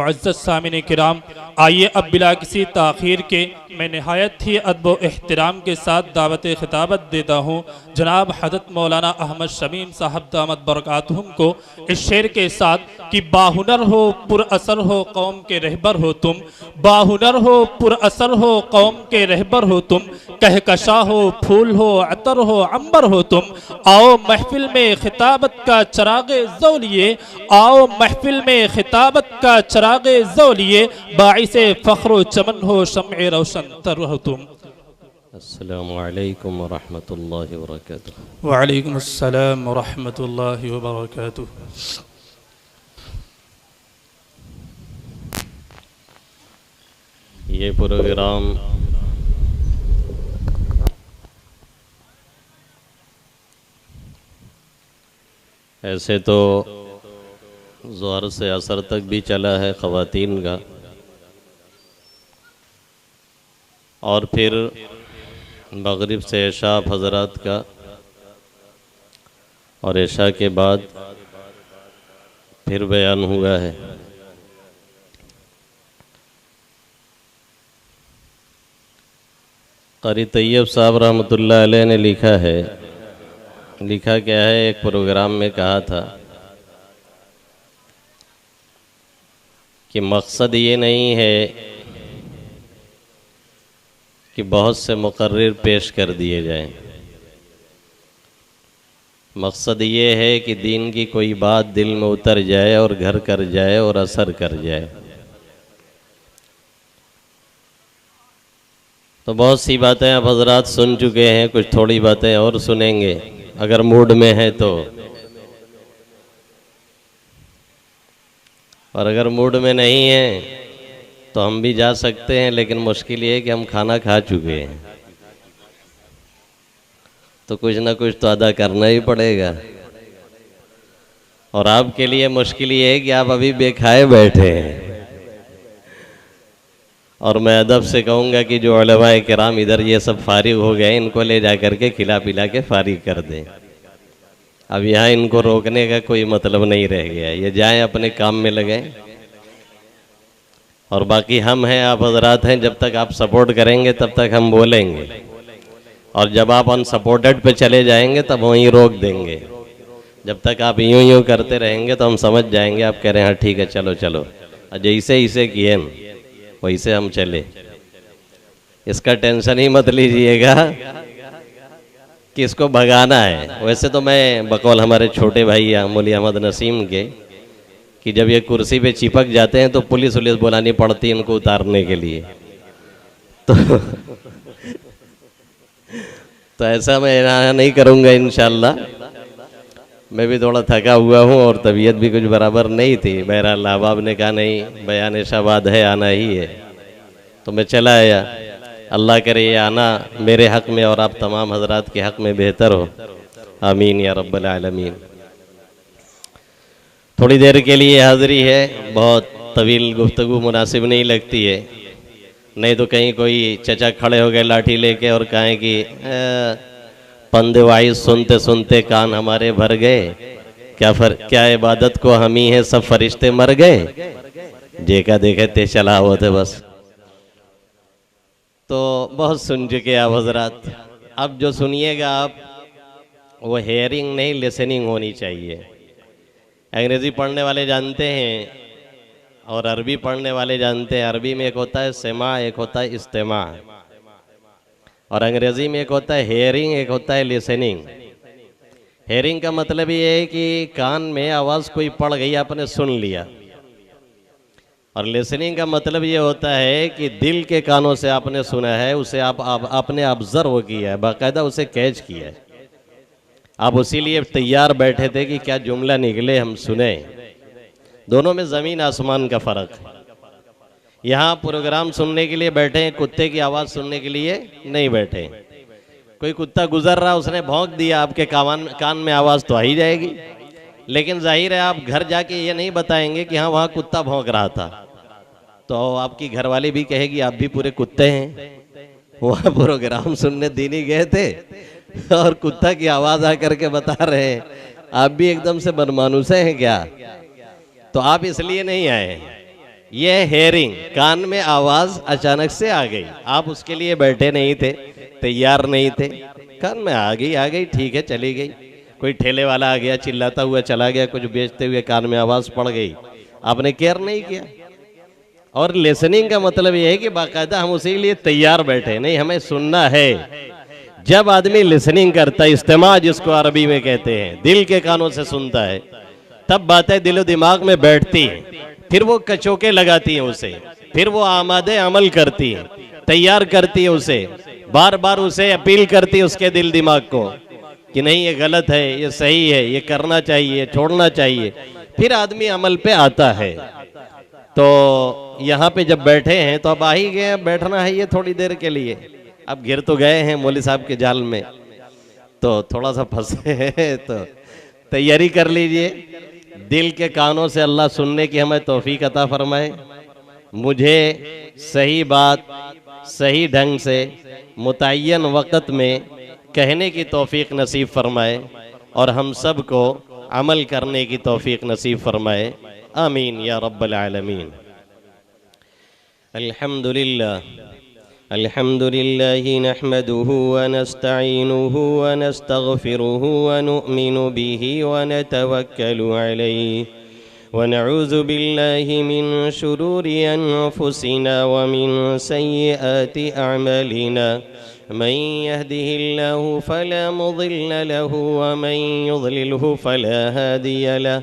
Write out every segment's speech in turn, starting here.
मुअज़्ज़ज़ सामिन किराम, आइए अब बिला किसी ताख़ीर के मैं नहायत ही अदब व एहतराम के साथ दावत खिताबत देता हूँ जनाब हज़रत मौलाना अहमद शमीम साहब दामत बरकातुहुम को इस शेर के साथ कि बाहुनर हो पुरअसर हो कौम के रहबर हो तुम, बाहुनर हो पुरअसर हो कौम के रहबर हो तुम, कहकशा हो फूल हो अतर हो अंबर हो तुम, आओ महफिल में खिताबत का चरागे ज़ौलिए, आओ महफिल में खिताबत का चरागे ज़ौलिए, बाइसे फ़ख्र चमन हो शम्ए रोशन तर हो तुम। अस्सलामु अलैकुम व रहमतुल्लाहि व बरकातुहू। व अलैकुम अस्सलाम व रहमतुल्लाहि व बरकातुहू। ये प्रोग्राम ऐसे तो ज़ोहर से असर तक भी चला है ख़वातीन का, और फिर मग़रिब से इशा हज़रात का, और इशा के बाद फिर बयान हुआ है। क़ारी तैयब साहब रहमतुल्लाह अलैह ने लिखा है, लिखा क्या है, एक प्रोग्राम में कहा था कि मकसद ये नहीं है कि बहुत से मुकर्रिर पेश कर दिए जाएं, मकसद ये है कि दीन की कोई बात दिल में उतर जाए और घर कर जाए और असर कर जाए। तो बहुत सी बातें आप हजरात सुन चुके हैं, कुछ थोड़ी बातें और सुनेंगे अगर मूड में है तो, और अगर मूड में नहीं है तो हम भी जा सकते हैं, लेकिन मुश्किल ये है कि हम खाना खा चुके हैं, तो कुछ ना कुछ तो अदा करना ही पड़ेगा। और आपके लिए मुश्किल ये है कि आप अभी बेखाए बैठे हैं, और मैं अदब से कहूँगा कि जो उलमाए किराम इधर ये सब फारिग हो गए, इनको ले जा कर के खिला पिला के फारिग कर दें। अब यहाँ इनको रोकने का कोई मतलब नहीं रह गया, ये जाएं अपने काम में लगें। और बाकी हम हैं, आप हजरात हैं, जब तक आप सपोर्ट करेंगे तब तक हम बोलेंगे, और जब आप अनसपोर्टेड पे चले जाएंगे तब वहीं रोक देंगे। जब तक आप यूं यूं करते रहेंगे तो हम समझ जाएंगे आप कह रहे हैं हाँ ठीक है चलो चलो, जैसे इसे किए वैसे हम चले। इसका टेंशन ही मत लीजिएगा कि इसको भगाना है। वैसे तो मैं बकौल हमारे छोटे भाई मौलवी अहमद नसीम के कि जब ये कुर्सी पे चिपक जाते हैं तो पुलिस बुलानी पड़ती है इनको उतारने के लिए, तो ऐसा मैं नहीं करूँगा इंशाअल्लाह। मैं भी थोड़ा थका हुआ हूँ और तबीयत भी कुछ बराबर नहीं थी। बहरहाल अहबाब ने कहा नहीं बयान शाबाद है, आना ही है, तो मैं चला आया। अल्लाह करे ये आना मेरे हक़ में और आप तमाम हजरात के हक़ में बेहतर हो, आमीन या रब्बल आलमीन। थोड़ी देर के लिए हाज़िरी है, बहुत तवील गुफ्तगू मुनासिब नहीं लगती है, नहीं तो कहीं कोई चचा खड़े हो गए लाठी लेके और कहें कि पंदे वाइज सुनते सुनते कान हमारे भर गए, क्या इबादत को हम ही है सब फरिश्ते मर गए, जेका देखे ते चला हुआ थे बस। तो बहुत सुन चुके आप हजरात, अब जो सुनिएगा आप वो हेयरिंग नहीं लिसनिंग होनी चाहिए। अंग्रेज़ी पढ़ने वाले जानते हैं और अरबी पढ़ने वाले जानते हैं, अरबी में एक होता है सेमा, एक होता है इस्तेमा, और अंग्रेज़ी में एक होता है हेयरिंग, एक होता है लिसनिंग। हेयरिंग का मतलब ये है कि कान में आवाज़ कोई पड़ गई आपने सुन लिया, और लिसनिंग का मतलब ये होता है कि दिल के कानों से आपने सुना है, उसे आपने ऑब्जर्व किया है, बाकायदा उसे कैच किया है। आप उसी लिए तैयार बैठे थे कि क्या जुमला निकले हम सुने। दोनों में ज़मीन आसमान का फ़र्क है। यहाँ प्रोग्राम सुनने के लिए बैठे हैं, कुत्ते की आवाज़ सुनने के लिए नहीं बैठे। कोई कुत्ता गुजर रहा, उसने भौंक दिया, आपके कान में आवाज़ तो आ ही जाएगी, लेकिन जाहिर है आप घर जाके ये नहीं बताएंगे कि हाँ वहाँ कुत्ता भौंक रहा था, तो आपकी घरवाली भी कहेगी आप भी पूरे कुत्ते हैं। वहाँ प्रोग्राम सुनने दीनी गए थे और कुत्ता की आवाज़ आकर के बता रहे हैं आप भी एकदम से मनमानुसे हैं क्या? तो आप इसलिए नहीं आए, ये हेयरिंग, कान में आवाज अचानक से आ गई, आप उसके लिए बैठे नहीं थे, तैयार नहीं थे, कान में आ गई, ठीक है, चली गई। कोई ठेले वाला आ गया, चिल्लाता हुआ चला गया, कुछ बेचते हुए, कान में आवाज पड़ गई, आपने केयर नहीं किया। और लिसनिंग का मतलब यह है कि बाकायदा हम उसी के लिए तैयार बैठे, नहीं हमें सुनना है। जब आदमी लिसनिंग करता है, इस्तेमा जिसको अरबी में कहते हैं, दिल के कानों से सुनता है, तब बातें दिलो दिमाग में बैठती हैं, फिर वो कचोके लगाती हैं उसे, फिर वो आमादे अमल करती हैं, तैयार करती है उसे, बार बार उसे अपील करती है उसके दिल दिमाग को कि नहीं ये गलत है, ये सही है, ये करना चाहिए, छोड़ना चाहिए, फिर आदमी अमल पे आता है। तो यहाँ पे जब बैठे हैं तो अब आ ही गए, अब बैठना है ये थोड़ी देर के लिए, अब घिर तो गए हैं मौलवी साहब के जाल में, तो थोड़ा सा फंसे हैं, तो तैयारी कर लीजिए। दिल के कानों से अल्लाह सुनने की हमें तौफीक अता फरमाए, मुझे सही बात सही ढंग से मुतय्यन वक़्त में कहने की तौफीक नसीब फरमाए, और हम सब को अमल करने की तौफीक नसीब फरमाए, आमीन या रब्बल आलमीन। अल्हम्दुलिल्लाह अल्हम्दुलिल्लाहि नहमदुहु व नस्तईनुहु व नस्तगफिरुहु व नुअमिनु बिही व नतवक्कलु अलैहि व नऊज़ु बिल्लाहि मिन शुरूरि अनफुसिना व मिन सय्यिआति अअमालिना मन यहदिहिल्लाहु फला मुदिल्ल लहु व मन युद्लिलहु फला हादिय लहु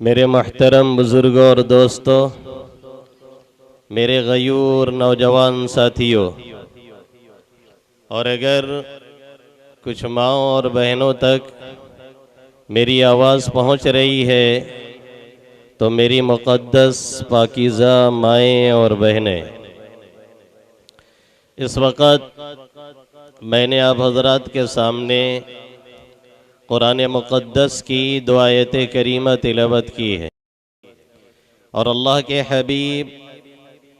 मेरे मोहतरम बुजुर्गों और दोस्तों, मेरे गयूर नौजवान साथियों, और अगर कुछ माँओं और बहनों तक मेरी आवाज़ पहुँच रही है तो मेरी मुक़द्दस पाकीज़ा माएँ और बहनें, इस वक़्त मैंने आप हज़रात के सामने कुरान मुक़द्दस की दो आयत करीमा तिलावत की है और अल्लाह के हबीब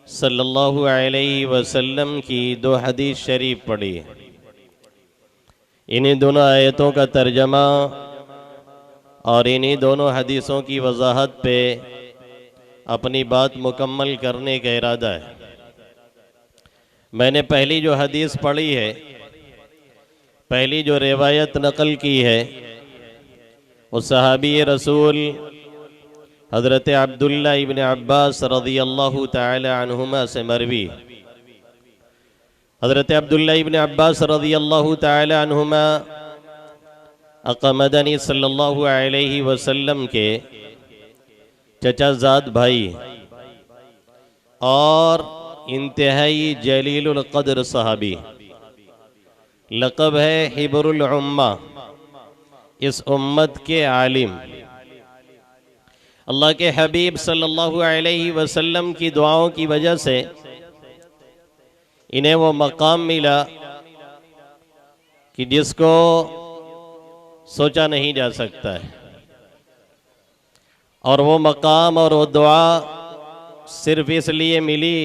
सल्लल्लाहु अलैहि वसल्लम की दो हदीस शरीफ पढ़ी है। इन्हीं दोनों आयतों का तर्जमा और इन्हीं दोनों हदीसों की वजाहत पे अपनी बात मुकम्मल करने का इरादा है। मैंने पहली जो हदीस पढ़ी है, पहली जो रिवायत नकल की है, उस सहाबी रसूल हज़रत अब्दुल्ला इब्न अब्बास रज़ियल्लाहु ताला अन्हुमा से मरवी। हज़रत अब्दुल्ला इब्न अब्बास रज़ियल्लाहु ताला अन्हुमा अक़मदनी सल्लल्लाहु अलैहि वसल्लम के चचाज़ाद भाई और इंतहाई जलीलुल क़द्र सहाबी, लक़ब है हिब्रुल उम्मा, इस उम्मत के आलिम। अल्लाह के हबीब सल्लल्लाहु अलैहि वसल्लम की दुआओं की वजह से इन्हें वो मकाम मिला कि जिसको सोचा नहीं जा सकता है। और वो मकाम और वो दुआ सिर्फ इसलिए मिली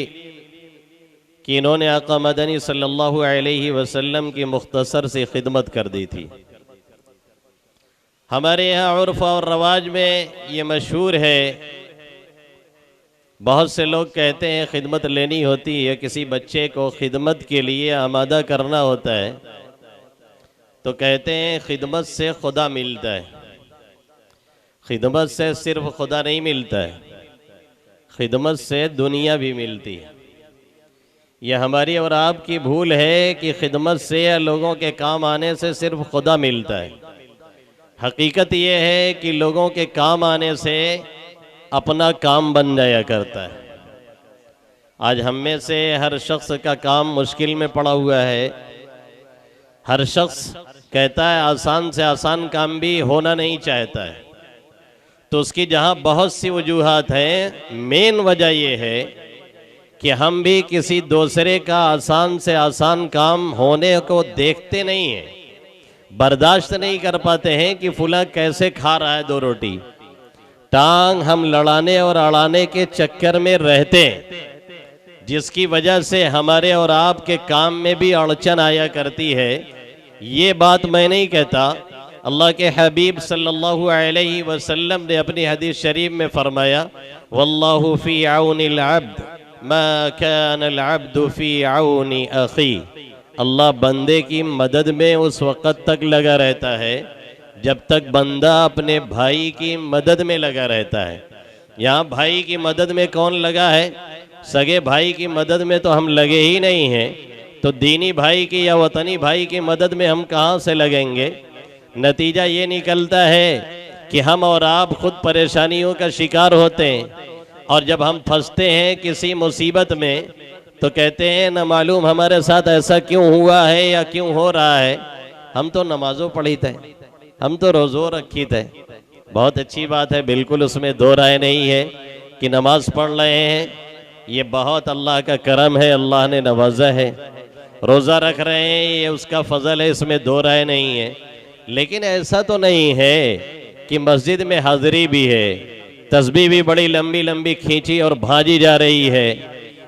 कि इन्होंने आका मदनी सल्लल्लाहु अलैहि वसल्लम की मुख्तसर सी खिदमत कर दी थी। हमारे यहाँ उर्फ और रवाज में ये मशहूर है, बहुत से लोग कहते हैं खिदमत लेनी होती है, किसी बच्चे को खिदमत के लिए आमादा करना होता है तो कहते हैं खिदमत से खुदा मिलता है। खिदमत से सिर्फ खुदा नहीं मिलता है, खिदमत से दुनिया भी मिलती है। यह हमारी और आपकी भूल है कि खिदमत से या लोगों के काम आने से सिर्फ खुदा मिलता है। हकीकत यह है कि लोगों के काम आने से अपना काम बन जाया करता है। आज हम में से हर शख्स का काम मुश्किल में पड़ा हुआ है। हर शख्स कहता है आसान से आसान काम भी होना नहीं चाहता है, तो उसकी जहाँ बहुत सी वजूहात हैं, मेन वजह यह है कि हम भी किसी दूसरे का आसान से आसान काम होने को देखते नहीं हैं, बर्दाश्त नहीं कर पाते हैं कि फुला कैसे खा रहा है दो रोटी। टांग हम लड़ाने और अड़ाने के चक्कर में रहते हैं, जिसकी वजह से हमारे और आपके काम में भी अड़चन आया करती है। ये बात मैं नहीं कहता, अल्लाह के हबीब सल्लल्लाहु अलैहि वसल्लम ने अपनी हदीस शरीफ में फरमाया, वल्लाहु फी औनिल अब्द मा कानल अब्दु फी औनी अखी। अल्लाह बंदे की मदद में उस वक़्त तक लगा रहता है जब तक बंदा अपने भाई की मदद में लगा रहता है। यहाँ भाई की मदद में कौन लगा है? सगे भाई की मदद में तो हम लगे ही नहीं हैं, तो दीनी भाई की या वतनी भाई की मदद में हम कहाँ से लगेंगे? नतीजा ये निकलता है कि हम और आप खुद परेशानियों का शिकार होते हैं, और जब हम फंसते हैं किसी मुसीबत में तो कहते हैं न मालूम हमारे साथ ऐसा क्यों हुआ है या क्यों हो रहा है। हम तो नमाजों पढ़ी थे, हम तो रोज़ों रखी थे, बहुत अच्छी बात है, बिल्कुल उसमें दो राय नहीं है कि नमाज पढ़ रहे हैं, ये बहुत अल्लाह का करम है, अल्लाह ने नवाजा है। रोज़ा रख रहे हैं, ये उसका फजल है, इसमें दो राय नहीं है। लेकिन ऐसा तो नहीं है कि मस्जिद में हाजिरी भी है, तस्बीह भी बड़ी लंबी लंबी खींची और भाजी जा रही है,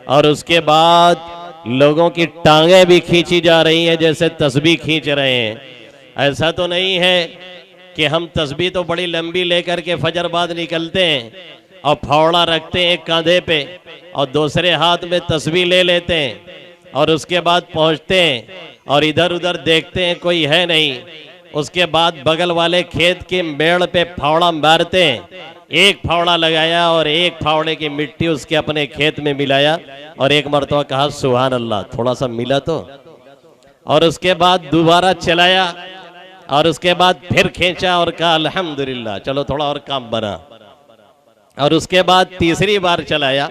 और उसके बाद लोगों की टांगें भी खींची जा रही हैं जैसे तस्बीह खींच रहे हैं। ऐसा तो नहीं है कि हम तस्बीह तो बड़ी लंबी लेकर के फजर बाद निकलते हैं और फावड़ा रखते हैं एक कांधे पे और दूसरे हाथ में तस्बीह ले लेते हैं, और उसके बाद पहुंचते हैं और इधर उधर देखते हैं कोई है नहीं। उसके बाद बगल वाले खेत के मेड़ पे फावड़ा मारते हैं, एक फावड़ा लगाया और एक फावड़े की मिट्टी उसके अपने खेत में मिलाया और एक मरतबा कहा सुभान अल्लाह, थोड़ा सा मिला तो, और उसके बाद दोबारा चलाया और उसके बाद फिर खींचा और कहा अल्हम्दुलिल्लाह, चलो थोड़ा और काम बना, और उसके बाद तीसरी बार चलाया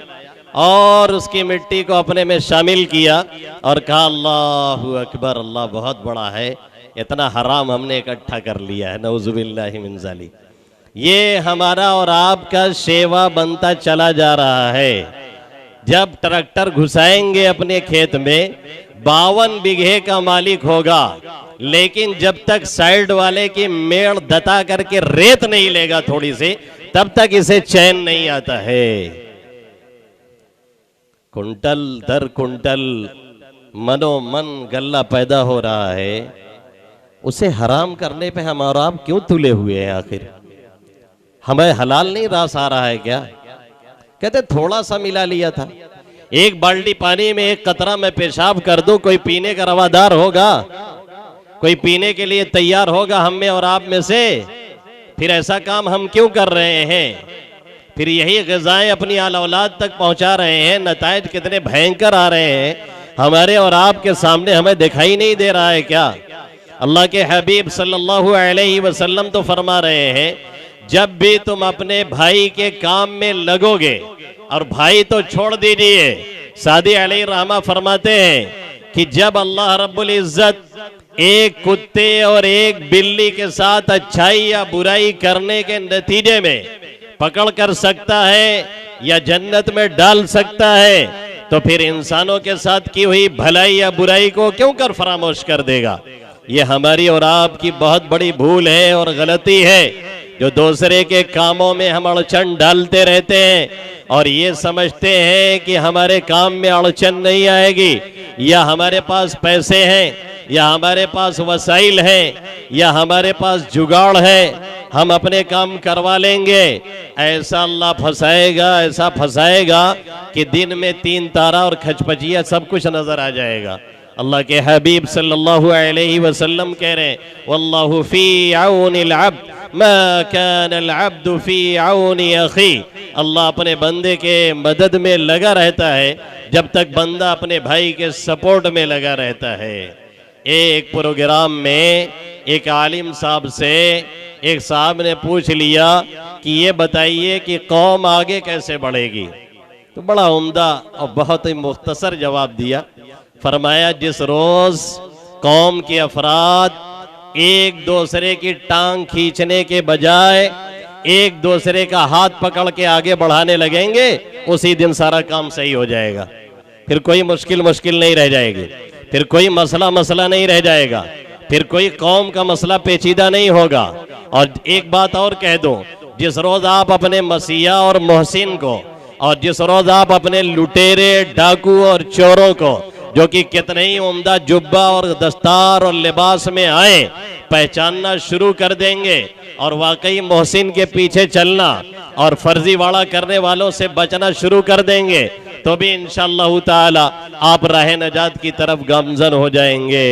और उसकी मिट्टी को अपने में शामिल किया और कहा अल्लाहु अकबर, अल्लाह बहुत बड़ा है, इतना हराम हमने इकट्ठा कर लिया है, नऊजुबिल्लाहि मिन ज़ालिक। ये हमारा और आपका सेवा बनता चला जा रहा है। जब ट्रैक्टर घुसाएंगे अपने खेत में 52 बीघे का मालिक होगा, लेकिन जब तक साइड वाले की मेड़ दता करके रेत नहीं लेगा थोड़ी सी, तब तक इसे चैन नहीं आता है। कुंटल दर कुंटल मनोमन गल्ला पैदा हो रहा है, उसे हराम करने पे हम और आप क्यों तुले हुए हैं? आखिर हमें हलाल नहीं रस आ रहा है क्या? कहते थोड़ा सा मिला लिया था। एक बाल्टी पानी में एक कतरा मैं पेशाब कर दूं, कोई पीने का रवादार होगा? कोई पीने के लिए तैयार होगा हम में और आप में से? फिर ऐसा काम हम क्यों कर रहे हैं? फिर यही ग़िज़ाएं अपनी आल औलाद तक पहुंचा रहे हैं। नताइज कितने भयंकर आ रहे हैं हमारे और आपके सामने, हमें दिखाई नहीं दे रहा है क्या? अल्लाह के हबीब सल्लल्लाहु अलैहि वसल्लम तो फरमा रहे हैं, जब भी तुम अपने भाई के काम में लगोगे, और भाई तो छोड़ दीजिए, सादी अलैहि रहमा फरमाते हैं कि जब अल्लाह रब्बुल इज्जत एक कुत्ते और एक बिल्ली के साथ अच्छाई या बुराई करने के नतीजे में पकड़ कर सकता है या जन्नत में डाल सकता है, तो फिर इंसानों के साथ की हुई भलाई या बुराई को क्यों कर फरामोश कर देगा? ये हमारी और आपकी बहुत बड़ी भूल है और गलती है, जो दूसरे के कामों में हम अड़चन डालते रहते हैं और ये समझते हैं कि हमारे काम में अड़चन नहीं आएगी, या हमारे पास पैसे हैं, या हमारे पास वसाइल हैं, या हमारे पास जुगाड़ है, हम अपने काम करवा लेंगे। ऐसा अल्लाह फंसाएगा, ऐसा फंसाएगा कि दिन में 3 तारा और खचपचिया सब कुछ नजर आ जाएगा। अल्लाह के हबीब सल्लल्लाहु अलैहि वसल्लम कह रहे हैं, वल्लाहु फी औनिल अब्द मा कानल अब्दु फी औनि अखी। अल्लाह अपने बंदे के मदद में लगा रहता है जब तक बंदा अपने भाई के सपोर्ट में लगा रहता है। एक प्रोग्राम में एक आलिम साहब से एक साहब ने पूछ लिया कि ये बताइए कि कौम आगे कैसे बढ़ेगी? तो बड़ा उम्दा और बहुत ही मुख्तसर जवाब दिया। फरमाया, जिस रोज कौम के अफराद एक दूसरे की टांग खींचने के बजाय एक दूसरे का हाथ पकड़ के आगे बढ़ाने लगेंगे, उसी दिन सारा काम सही हो जाएगा। फिर कोई मुश्किल नहीं रह जाएगी, फिर कोई मसला नहीं रह जाएगा, फिर कोई कौम का मसला पेचीदा नहीं होगा। और एक बात और कह दूं, जिस रोज आप अपने मसीहा और मोहसिन को, और जिस रोज आप अपने लुटेरे, डाकू और चोरों को, जो कि कितने ही उम्दा जुब्बा और दस्तार और लिबास में आए, पहचानना शुरू कर देंगे और वाकई मोहसिन के पीछे चलना और फर्जीवाड़ा करने वालों से बचना शुरू कर देंगे, तो भी इंशाअल्लाह ताला आप राह नजात की तरफ गामजन हो जाएंगे।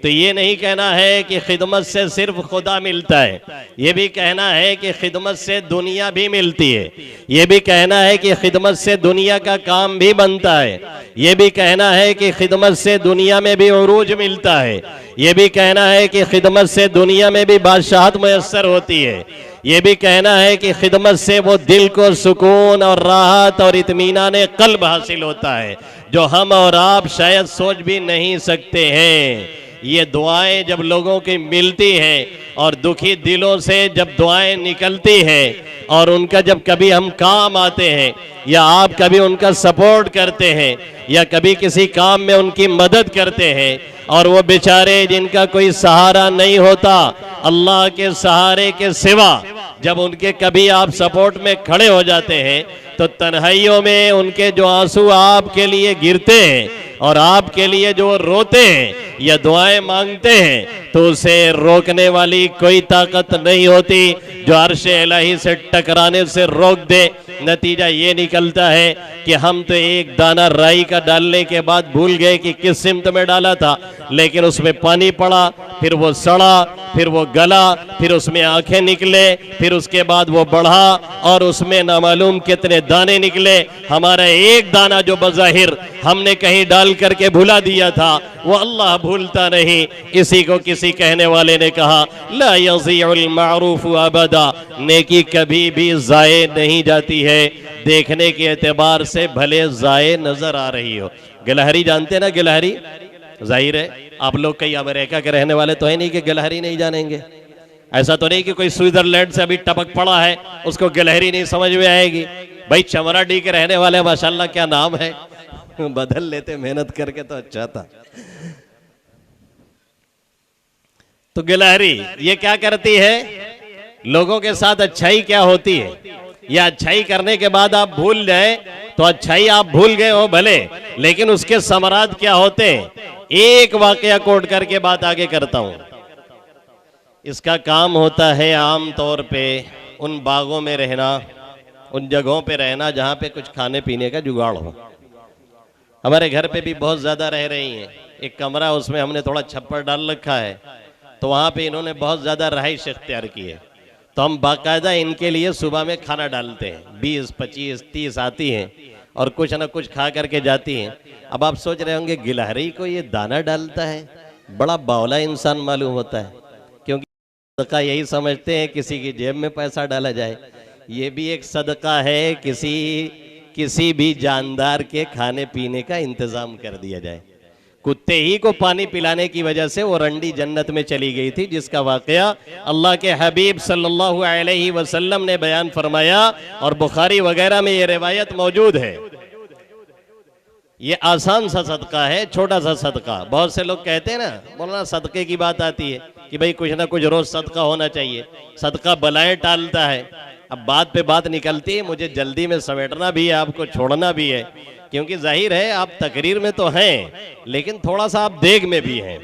तो ये नहीं कहना है कि खिदमत से सिर्फ खुदा मिलता है, ये भी कहना है कि खिदमत से दुनिया भी मिलती है, ये भी कहना है कि खिदमत से दुनिया का काम भी बनता है, ये भी कहना है कि खिदमत से दुनिया में भी उरूज मिलता है, ये भी कहना है कि खिदमत से दुनिया में भी बादशाहत मैसर होती है, ये भी कहना है कि खिदमत से वो दिल को सुकून और राहत और इत्मीनान कल्ब हासिल होता है, जो हम और आप शायद सोच भी नहीं सकते हैं। ये दुआएं जब लोगों की मिलती हैं और दुखी दिलों से जब दुआएं निकलती हैं और उनका जब कभी हम काम आते हैं, या आप कभी उनका सपोर्ट करते हैं, या कभी किसी काम में उनकी मदद करते हैं, और वो बेचारे जिनका कोई सहारा नहीं होता अल्लाह के सहारे के सिवा, जब उनके कभी आप सपोर्ट में खड़े हो जाते हैं, तो तन्हाइयों में उनके जो आंसू आपके लिए गिरते हैं और आपके लिए जो रोते हैं या दुआएं मांगते हैं, तो उसे रोकने वाली कोई ताकत नहीं होती जो अर्श इलाही से टकराने से रोक दे। नतीजा ये निकलता है कि हम तो एक दाना राई का डालने के बाद भूल गए कि किस सिमत में डाला था, लेकिन उसमें पानी पड़ा, फिर वो सड़ा, फिर वो गला, फिर उसमें आंखें निकले, फिर उसके बाद वो बढ़ा और उसमें नामालूम कितने दाने निकले। हमारा एक दाना जो बज़ाहिर हमने कहीं डाल करके भुला दिया था, वो अल्लाह भूलता नहीं। इसी को किसी कहने वाले ने कहा, ला यज़ीउल मारूफ अबदा, नेकी कभी भी ज़ाये नहीं जाती है, देखने के एतबार से भले ज़ाये नजर आ रही हो। गिलहरी जानते हैं ना, गिलहरी, जाहिर है आप लोग कई अमेरिका के रहने वाले तो है नहीं कि गिलहरी नहीं जानेंगे। ऐसा तो नहीं कि कोई स्विट्जरलैंड से अभी टपक पड़ा है उसको गिलहरी नहीं समझ में आएगी। भाई चमराडी के रहने वाले माशाल्लाह क्या नाम है, बदल लेते मेहनत करके तो अच्छा था। तो गिलहरी ये क्या करती है, लोगों के साथ अच्छाई क्या होती है, या अच्छाई करने के बाद आप भूल जाए तो अच्छाई आप भूल गए हो भले, लेकिन उसके समरात क्या होते हैं। एक वाकया कोट करके बात आगे करता हूं। इसका काम होता है आम तौर पे उन बागों में रहना, उन जगहों पे रहना जहाँ पे कुछ खाने पीने का जुगाड़ हो। हमारे घर पे भी बहुत ज़्यादा रह रही हैं, एक कमरा उसमें हमने थोड़ा छप्पर डाल रखा है, तो वहाँ पे इन्होंने बहुत ज़्यादा रहाइश इख्तियार की है। तो हम बाकायदा इनके लिए सुबह में खाना डालते हैं, 20, 25, 30 आती हैं और कुछ ना कुछ खा करके जाती हैं। अब आप सोच रहे होंगे गिलहरी को ये दाना डालता है, बड़ा बावला इंसान मालूम होता है, क्योंकि सदका यही समझते हैं किसी की जेब में पैसा डाला जाए। ये भी एक सदका है, किसी भी जानदार के खाने पीने का इंतजाम कर दिया जाए। कुत्ते ही को पानी पिलाने की वजह से वो रंडी जन्नत में चली गई थी, जिसका वाकया अल्लाह के हबीब सल्लल्लाहु अलैहि वसल्लम ने बयान फरमाया और बुखारी वगैरह में ये रिवायत मौजूद है। ये आसान सा सदका है, छोटा सा सदका। बहुत से लोग कहते हैं ना, बोलना सदके की बात आती है कि भाई कुछ ना कुछ रोज सदका होना चाहिए, सदका बलाएं टालता है। अब बात पे बात निकलती है, मुझे जल्दी में समेटना भी है, आपको छोड़ना भी है, क्योंकि जाहिर है आप तकरीर में तो हैं लेकिन थोड़ा सा आप देग में भी हैं,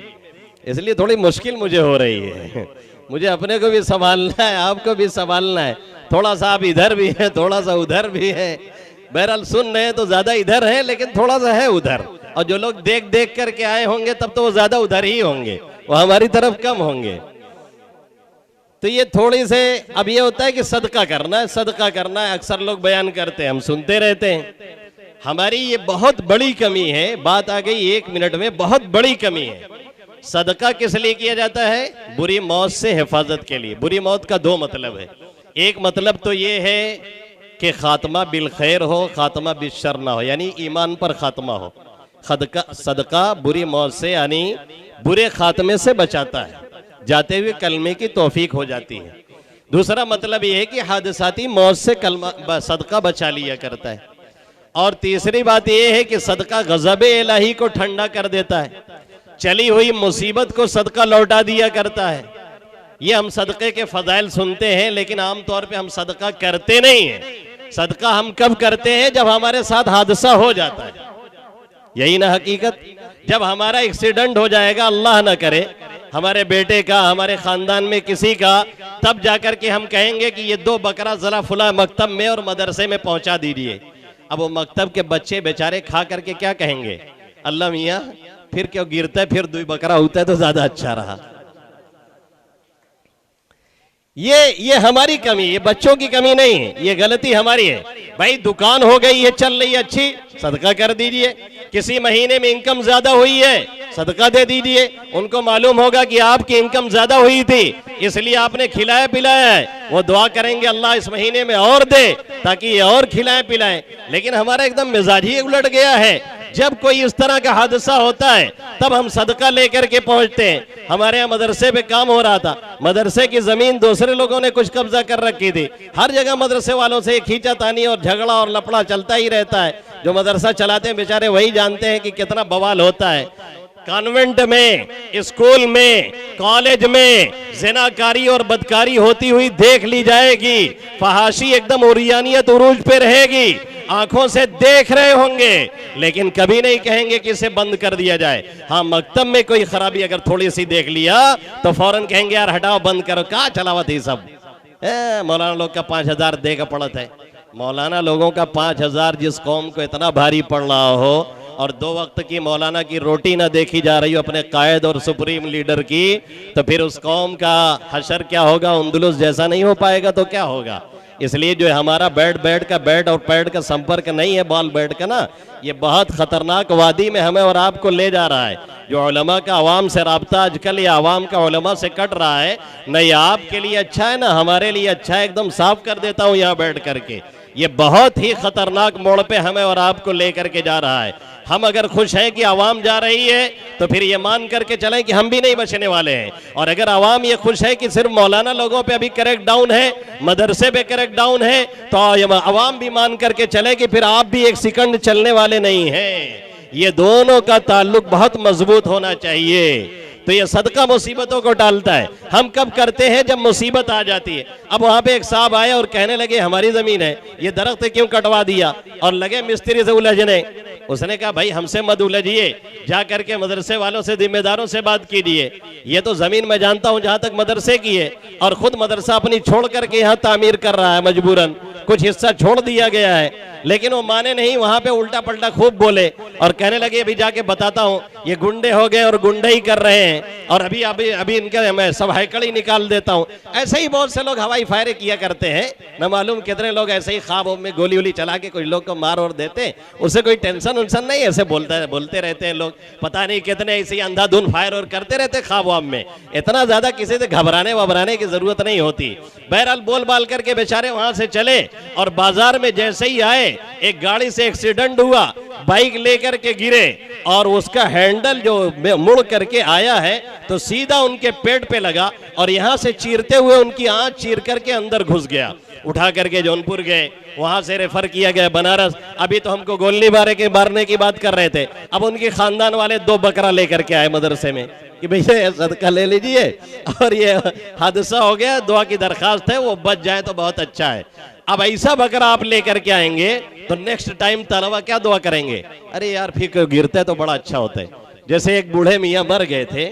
इसलिए थोड़ी मुश्किल मुझे हो रही है। मुझे अपने को भी संभालना है, आपको भी संभालना है, थोड़ा सा आप इधर भी है, थोड़ा सा उधर भी है। बहरहाल सुन रहे हैं तो ज्यादा इधर है लेकिन थोड़ा सा है उधर, और जो लोग देख देख करके आए होंगे तब तो वो ज्यादा उधर ही होंगे, वो हमारी तरफ कम होंगे। तो ये थोड़ी से अब ये होता है कि सदका करना है, सदका करना है, अक्सर लोग बयान करते हैं, हम सुनते रहते हैं। हमारी ये बहुत बड़ी कमी है, बात आ गई 1 मिनट में, बहुत बड़ी कमी है। सदका किस लिए किया जाता है? बुरी मौत से हिफाजत के लिए। बुरी मौत का 2 मतलब है। एक मतलब तो ये है कि खात्मा बिल खैर हो, खात्मा बिल शर ना हो, यानी ईमान पर खात्मा हो। सदका बुरी मौत से यानी बुरे खात्मे से बचाता है, जाते हुए कलमे की तौफीक हो जाती है। दूसरा मतलब यह है कि हादसाती मौत से सदका बचा लिया करता है। और तीसरी बात यह है कि सदका गज़ब इलाही को ठंडा कर देता है, चली हुई मुसीबत को सदका लौटा दिया करता है। ये हम सदक़े के फजाइल सुनते हैं लेकिन आमतौर पे हम सदका करते नहीं हैं। सदका हम कब करते हैं? जब हमारे साथ हादसा हो जाता है, यही ना हकीकत। जब हमारा एक्सीडेंट हो जाएगा, अल्लाह ना करे, हमारे बेटे का, हमारे खानदान में किसी का, तब जाकर के हम कहेंगे कि ये 2 बकरा जरा फुला मकतब में और मदरसे में पहुंचा दीजिए। अब वो मकतब के बच्चे बेचारे खा करके क्या कहेंगे? अल्लाह मियाँ फिर क्यों गिरता है, फिर 2 बकरा होता है तो ज्यादा अच्छा रहा। ये हमारी कमी, ये बच्चों की कमी नहीं है, ये गलती हमारी है। भाई दुकान हो गई है, चल रही है अच्छी, सदका कर दीजिए। किसी महीने में इनकम ज्यादा हुई है, सदका दे दीजिए। उनको मालूम होगा कि आपकी इनकम ज्यादा हुई थी, इसलिए आपने खिलाया पिलाया है, वो दुआ करेंगे अल्लाह इस महीने में और दे ताकि ये और खिलाए पिलाए। लेकिन हमारा एकदम मिजाज ही उलट गया है। जब कोई इस तरह का हादसा होता है तब हम सदका लेकर के पहुंचते हैं। हमारे यहाँ मदरसे पे काम हो रहा था, मदरसे की जमीन दूसरे लोगों ने कुछ कब्जा कर रखी थी। हर जगह मदरसे वालों से खींचातानी और झगड़ा और लफड़ा चलता ही रहता है। जो मदरसा चलाते हैं बेचारे वही जानते हैं कि कितना बवाल होता है। कॉन्वेंट में, स्कूल में, कॉलेज में ज़िनाकारी और बदकारी होती हुई देख ली जाएगी। फहाशी एकदम उरियानियत उरूज पे रहेगी, आंखों से देख रहे होंगे लेकिन कभी नहीं कहेंगे कि इसे बंद कर दिया जाए। हाँ, मकतब में कोई खराबी अगर थोड़ी सी देख लिया तो फौरन कहेंगे यार हटाओ, बंद करो, क्या चलावत है सब। मौलाना लोग का 5000 देगा पड़त है। मौलाना लोगों का 5000 जिस कौम को इतना भारी पड़ रहा हो और 2 वक्त की मौलाना की रोटी ना देखी जा रही हो अपने कायद और सुप्रीम लीडर की, तो फिर उस कौम का हशर क्या होगा? उंदुलुस जैसा नहीं हो पाएगा तो क्या होगा? इसलिए जो हमारा बेड और पैड का संपर्क नहीं है, बॉल बेड का ना, ये बहुत खतरनाक वादी में हमें और आपको ले जा रहा है। जो उलमा का अवाम से राब्ता आजकल ये अवाम का उलमा से कट रहा है, न ये आपके लिए अच्छा है ना हमारे लिए अच्छा है। एकदम साफ कर देता हूँ यहाँ बैठ करके, ये बहुत ही खतरनाक मोड़ पे हमें और आपको लेकर के जा रहा है। हम अगर खुश हैं कि आवाम जा रही है तो फिर ये मान करके चलें कि हम भी नहीं बचने वाले हैं। और अगर आवाम ये खुश है कि सिर्फ मौलाना लोगों पे अभी क्रैक डाउन है, मदरसे पे क्रैक डाउन है, तो आवाम भी मान करके चले कि फिर आप भी 1 सेकंड चलने वाले नहीं हैं। ये दोनों का ताल्लुक बहुत मजबूत होना चाहिए। तो ये सदका मुसीबतों को टालता है। हम कब करते हैं? जब मुसीबत आ जाती है। अब वहां पे एक साहब आए और कहने लगे हमारी जमीन है, ये दरख्त क्यों कटवा दिया, और लगे मिस्त्री से उलझने। उसने कहा भाई हमसे मत उलझिए, जा करके मदरसे वालों से, जिम्मेदारों से बात कीजिए। ये तो जमीन में जानता हूं जहां तक मदरसे की है, और खुद मदरसा अपनी छोड़ करके यहाँ तामीर कर रहा है, मजबूरन कुछ हिस्सा छोड़ दिया गया है, लेकिन वो माने नहीं। वहां पे उल्टा पलटा खूब बोले और कहने लगे अभी जाके बताता हूं, ये गुंडे हो गए और गुंडे ही कर रहे हैं, और अभी अभी अभी इनके मैं सब हैकड़ ही निकाल देता हूं। ऐसे ही बहुत से लोग हवाई फायरे किया करते हैं, न मालूम कितने लोग ऐसे ही ख्वाब में गोली वोली चला के कुछ लोग को मार और देते हैं, उससे कोई टेंशन उनसन नहीं, ऐसे बोलते रहते हैं लोग, पता नहीं कितने ऐसे ही अंधाधुन फायर और करते रहते ख्वाब में। इतना ज्यादा किसी से घबराने वबराने की जरूरत नहीं होती। बहरहाल बोल बाल करके बेचारे वहां से चले, और बाजार में जैसे ही आए एक गाड़ी से एक्सीडेंट हुआ, बाइक लेकर के गिरे, और उसका हैंडल जो मुड़ करके आया है तो सीधा उनके पेट पे लगा, और यहां से चीरते हुए उनकी आंख चीर करके अंदर घुस गया। उठा करके जौनपुर गए, वहां से रेफर किया गया बनारस। अभी तो हमको गोली मारने की बात कर रहे थे, अब उनके खानदान वाले 2 बकरा लेकर के आए मदरसे में कि भैया सदका ले लीजिए, और ये हादसा हो गया, दुआ की दरखास्त है, वो बच जाए तो बहुत अच्छा है। अब ऐसा बकरा आप लेकर के आएंगे तो नेक्स्ट टाइम तलवा क्या दुआ करेंगे, अरे यार फिर गिरते तो बड़ा अच्छा होता है। जैसे एक बूढ़े मियाँ मर गए थे,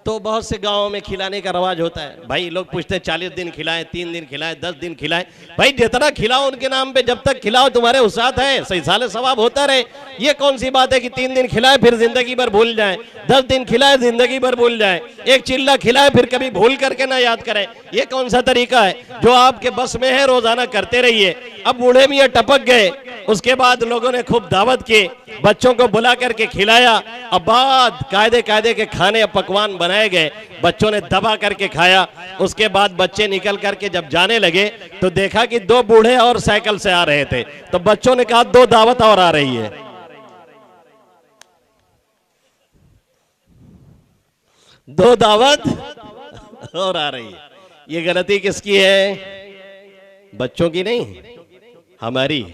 तो बहुत से गांवों में खिलाने का रवाज होता है। भाई लोग पूछते हैं 40 दिन खिलाएं, 3 दिन खिलाएं, 10 दिन खिलाएं। भाई जितना खिलाओ उनके नाम पे, जब तक खिलाओ तुम्हारे उसात है, सही साले सवाब होता रहे। ये कौन सी बात है कि 3 दिन खिलाए फिर जिंदगी भर भूल जाए, 10 दिन खिलाए जिंदगी भर भूल जाए, एक चिल्ला खिलाए फिर कभी भूल करके ना याद करें। ये कौन सा तरीका है? जो आपके बस में है रोजाना करते रहिए। अब बूढ़े मियाँ टपक गए, उसके बाद लोगों ने खूब दावत की, बच्चों को बुला करके खिलाया। अब बाद कायदे के खाने पकवान बनाए गए, बच्चों ने दबा करके खाया। उसके बाद बच्चे निकल करके जब जाने लगे तो देखा कि 2 बूढ़े और साइकिल से आ रहे थे, तो बच्चों ने कहा 2 दावत और आ रही है। 2 दावत और आ रही है। ये गलती किसकी है? बच्चों की नहीं, हमारी,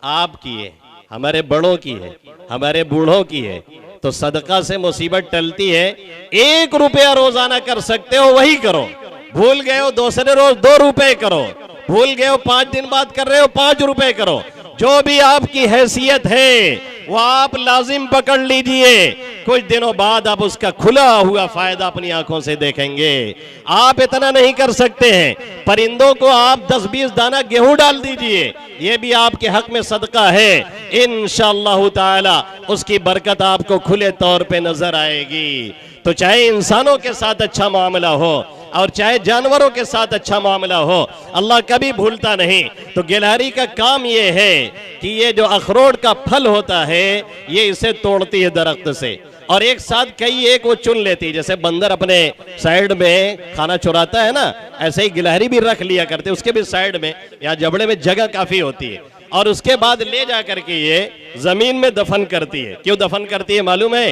आपकी है, हमारे बड़ों की है, हमारे बूढ़ों की है। तो सदका से मुसीबत टलती है। 1 रुपया रोजाना कर सकते हो वही करो। भूल गए हो दूसरे रोज 2 रुपए करो, भूल गए हो 5 दिन बाद कर रहे हो 5 रुपए करो। जो भी आपकी हैसियत है वो आप लाजिम पकड़ लीजिए, कुछ दिनों बाद आप उसका खुला हुआ फायदा अपनी आंखों से देखेंगे। आप इतना नहीं कर सकते हैं, परिंदों को आप 10-20 दाना गेहूं डाल दीजिए, ये भी आपके हक में सदका है। इंशाअल्लाह ताला उसकी बरकत आपको खुले तौर पे नजर आएगी। तो चाहे इंसानों के साथ अच्छा मामला हो और चाहे जानवरों के साथ अच्छा मामला हो, अल्लाह कभी भूलता नहीं। तो गिलहरी का काम ये है कि ये जो अखरोट का फल होता है ये इसे तोड़ती है दरख्त से, और एक साथ कई एक वो चुन लेती है। जैसे बंदर अपने साइड में खाना चुराता है ना, ऐसे ही गिलहरी भी रख लिया करते, उसके भी साइड में या जबड़े में जगह काफी होती है, और उसके बाद ले जा करके ये जमीन में दफन करती है। क्यों दफन करती है मालूम है?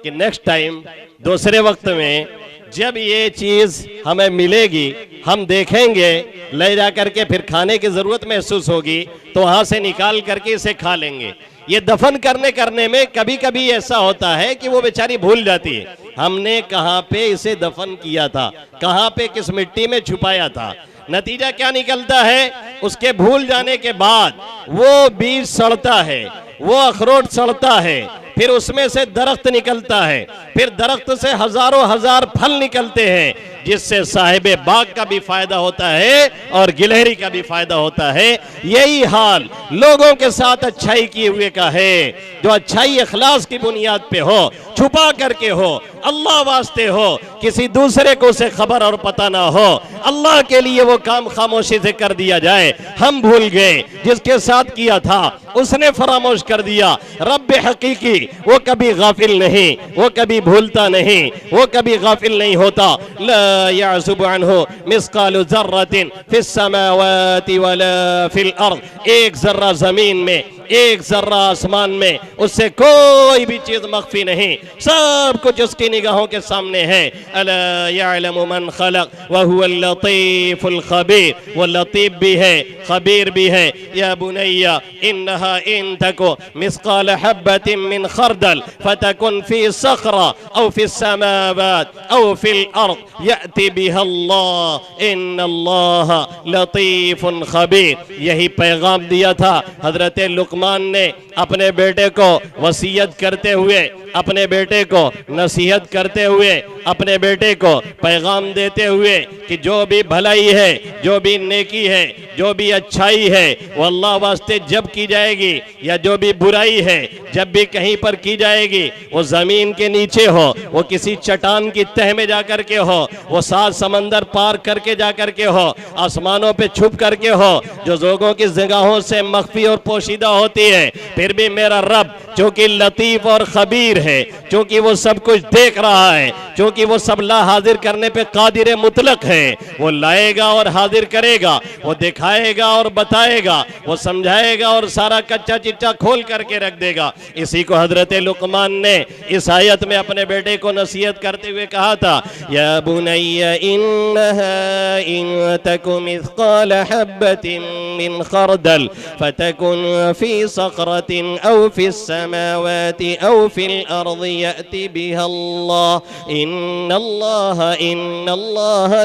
कि नेक्स्ट टाइम दूसरे वक्त में जब ये चीज हमें मिलेगी, हम देखेंगे, ले जा करके फिर खाने की जरूरत महसूस होगी तो वहां से निकाल करके इसे खा लेंगे। ये दफन करने में कभी कभी ऐसा होता है कि वो बेचारी भूल जाती है, हमने कहां पे इसे दफन किया था, कहां पे किस मिट्टी में छुपाया था। नतीजा क्या निकलता है? उसके भूल जाने के बाद वो बीज सड़ता है, वो अखरोट सड़ता है, फिर उसमें से दरख्त निकलता है, फिर दरख्त से हजारों हजार फल निकलते हैं, जिससे साहिबे बाग का भी फायदा होता है और गिलहरी का भी फायदा होता है। यही हाल लोगों के साथ अच्छाई किए हुए का है। जो अच्छाई इखलास की बुनियाद पे हो, छुपा करके हो, अल्लाह वास्ते हो, किसी दूसरे को उसे खबर और पता ना हो, अल्लाह के लिए वो काम खामोशी से कर दिया जाए। हम भूल गए, जिसके साथ किया था उसने फरामोश कर दिया। रब हकीकी वो कभी गाफिल नहीं, वो कभी भूलता नहीं, वो कभी गाफिल नहीं होता। ला याज़ुबु अन्हु मिस्कालु ज़र्रतिन फिस समावाति वला फिल अर्द। एक जर्रा जमीन में, एक जर्रा आसमान में, उससे कोई भी चीज मख्फी नहीं, सब कुछ उसकी निगाहों के सामने है। अला यअलमु मन खलक व हुवल लतीफुल खबीर। वो लतीफ भी है, खबीर भी है। या बुनैया इन्नहा इन तकु मिस्काल हब्बतिन मिन खरदल फतकुन फी सखरा औ फी समावात औ फिल अर्द याति बिहा अल्लाह इन्नल्लाह लतीफुन खबीर। यही पैगाम दिया था हजरत लुक़मान लुकमान ने अपने बेटे को वसीयत करते हुए, अपने बेटे को नसीहत करते हुए, अपने बेटे को पैगाम देते हुए कि जो भी भलाई है, जो भी नेकी है, जो भी अच्छाई है वो अल्लाह वास्ते जब की जाएगी, या जो भी बुराई है जब भी कहीं पर की जाएगी, वो ज़मीन के नीचे हो, वो किसी चट्टान की तह में जाकर के हो, वो 7 समंदर पार करके जाकर के हो, आसमानों पे छुप करके हो, जो लोगों की निगाहों से मख्फी और पोशीदा होती है, फिर भी मेरा रब चूंकि लतीफ़ और खबीर है, चूंकि वो सब कुछ देख रहा है, चूंकि वो सब ला हाजिर करने पे कादिर मुतलक है, वो लाएगा और हाजिर करेगा, वो दिखाएगा और बताएगा, वो समझाएगा और सारा कच्चा चिट्ठा खोल करके रख देगा। इसी को हजरत लुकमान ने इस आयत में अपने बेटे को नसीहत करते हुए कहा था, या बुनय्या इन्नहा इन तकु मिस्काल हब्बतिन मिन खरदल फतकुन फी सखरतिन औ फी समावाति औ फिल अर्दि यअति बिहल्लाह इन्नल्लाह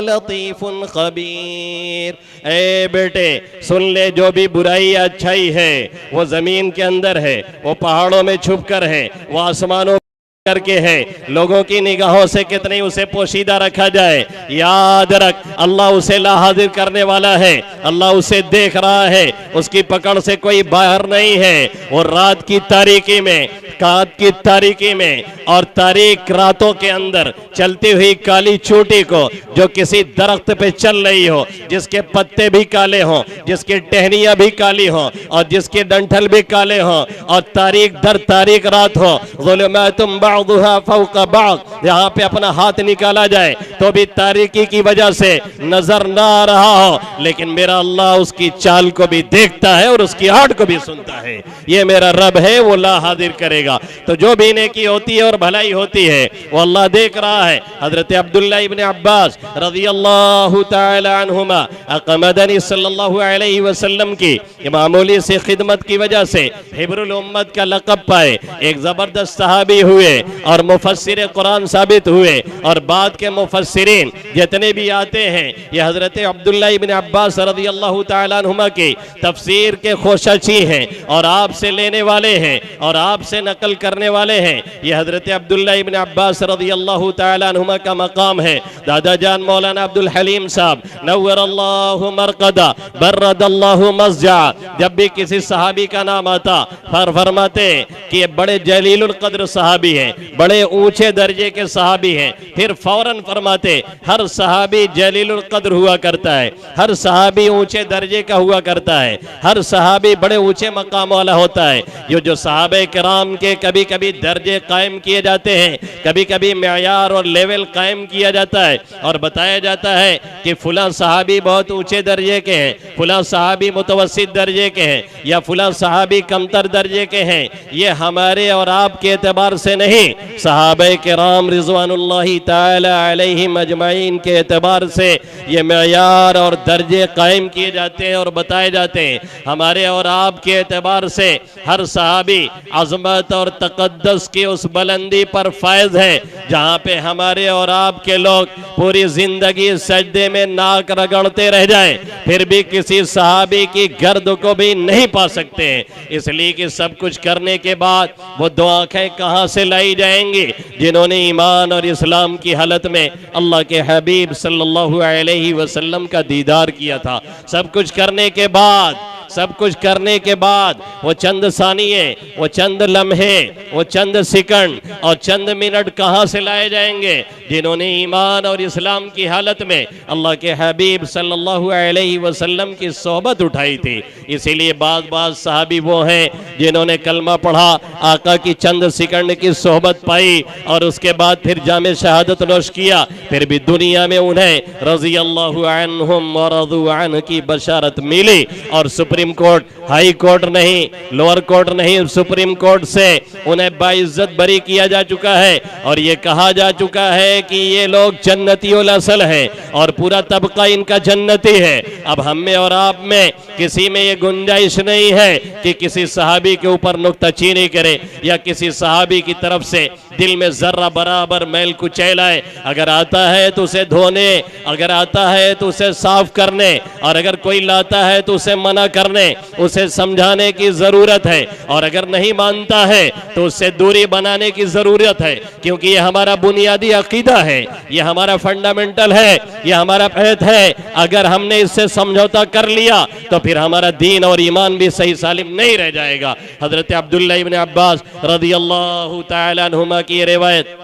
लतीफुन खबीर। ए बेटे सुन ले, जो भी बुराई या अच्छाई है वो जमीन के अंदर है, वो पहाड़ों में छुप कर है, वो आसमानों करके है, लोगों की निगाहों से कितनी उसे पोशीदा रखा जाए, याद रख अल्लाह उसे ला हाजिर करने वाला है, अल्लाह उसे देख रहा है, उसकी पकड़ से कोई बाहर नहीं है। और रात की तारीकी में, कात की तारीकी में और तारीक रातों के अंदर चलती हुई काली चोटी को जो किसी दरख्त पे चल रही हो, जिसके पत्ते भी काले हों, जिसकी टहनियां भी काली हों और जिसके डंठल भी काले हों, और तारीक दर तारीक रात हो, ज़ुलुमातुम बादुहा फौका बाद, यहाँ पे अपना हाथ निकाला जाए तो भी तारीकी की वजह से नजर ना आ रहा हो, लेकिन मेरा अल्लाह उसकी चाल को भी देखता है और उसकी आहट को भी सुनता है। ये मेरा रब है, वो ला हाजिर करेगा। तो जो भी नेकी होती है और भलाई होती है वो अल्लाह देख रहा है। हजरत अब्दुल्ला इब्न अब्बास रज़ियल्लाहु ताला अन्हुमा अक़मदनी सल्लल्लाहु अलैहि वसल्लम की मामूली से खिदमत की वजह से हिब्रुल उम्मत का लक़ब पाए, एक जबरदस्त सहाबी हुए और मुफस्सिर कुरान साबित हुए, और बाद के मुफस्सिरीन जितने भी आते हैं ये हजरत अब्दुल्ला इब्न अब्बास रज़ियल्लाहु ताला अन्हुमा की तफसीर के खोशाची हैं और आपसे लेने वाले हैं और आपसे नकल करने वाले हैं। ये हजरत अब्दुल्ला इब्न अब्बास रज़ियल्लाहु ताला अन्हुमा का मकाम है। दादा जान मौलाना अब्दुल हलीम साहब नव्वरल्लाहु मरक़दा बर्रदल्लाहु मस्जा, जब भी किसी सहाबी का नाम आता फरमाते कि ये बड़े जलीलुल कद्र सहाबी हैं, बड़े ऊंचे दर्जे के सहाबी हैं, फिर फौरन फरमाते हर सहाबी जलीलुल कद्र हुआ करता है, हर सहाबी ऊंचे दर्जे का हुआ करता है, हर सहाबी बड़े ऊंचे मकाम वाला होता है। ये जो सहाबे किराम के कभी कभी दर्जे कायम किए जाते हैं, कभी कभी मेयार और लेवल कायम किया जाता है और बताया जाता है कि फुला सहाबी बहुत ऊंचे दर्जे के हैं, फुला सहाबी मुतवस्सित दर्जे के हैं, या फुला सहाबी कमतर दर्जे के हैं। ये हमारे और आपके एतबार से नहीं, सहाबे किराम रिज़वानुल्लाहि ताला अलैहिम अजमाइन के एतबार से ये मेयार और दर्जे कायम किए जाते हैं और बताए जाते हैं। हमारे और आपके एतबार से हर सहाबी अज़मत और तक़द्दुस की उस बुलंदी पर फायज है जहाँ पे हमारे और आपके लोग पूरी जिंदगी सजदे में नाक रगड़ते रह जाएं, फिर भी किसी सहाबी की गर्द को भी नहीं पा सकते हैं। इसलिए कि सब कुछ करने के बाद वो दो आंखें कहाँ से लाई जाएंगी जिन्होंने ईमान और इस्लाम की हालत में अल्लाह के हबीब सल्लल्लाहु अलैहि वसल्लम का दीदार किया था। सब कुछ करने के बाद, सब कुछ करने के बाद वो चंद सानिये, वो चंद लम्हे, वो चंद सेकंड और चंद मिनट कहाँ से लाए जाएंगे जिन्होंने ईमान और इस्लाम की हालत में अल्लाह के हबीब सल्लल्लाहु अलैहि वसल्लम की सोहबत उठाई थी। इसीलिए बाज़ सहाबी वो हैं जिन्होंने कलमा पढ़ा, आका की चंद सेकंड की सोहबत पाई और उसके बाद फिर जामे शहादत नोश किया, फिर भी दुनिया में उन्हें रज़ियल्लाहु अन्हुम व रज़ू अन्हु की बशारत मिली और सुप्रीम कोर्ट, हाई कोर्ट नहीं, लोअर कोर्ट नहीं, सुप्रीम कोर्ट से उन्हें बाइज्जत बरी किया जा चुका है और ये कहा जा चुका है कि ये लोग जन्नती उल असल हैं और पूरा तबका इनका जन्नती है। अब हम में और आप में किसी में ये गुंजाइश नहीं है कि किसी सहाबी के ऊपर नुक्ताचीनी करे या किसी सहाबी की तरफ से दिल में जर्रा बराबर मैल कुचैल आए। अगर आता है तो उसे धोने, अगर आता है तो उसे साफ करने, और अगर कोई लाता है तो उसे मना करने करने, उसे समझाने की ज़रूरत है, और अगर नहीं मानता है तो उससे दूरी बनाने की ज़रूरत है, क्योंकि ये हमारा बुनियादी अकीदा है, ये हमारा फंडामेंटल है, ये हमारा फैथ है। अगर हमने इससे समझौता कर लिया तो फिर हमारा दीन और ईमान भी सही सालिम नहीं रह जाएगा। हज़रत अब्दुल्लाह इब्न अब्बास रज़ियल्लाहु ताला अन्हुमा की रिवायत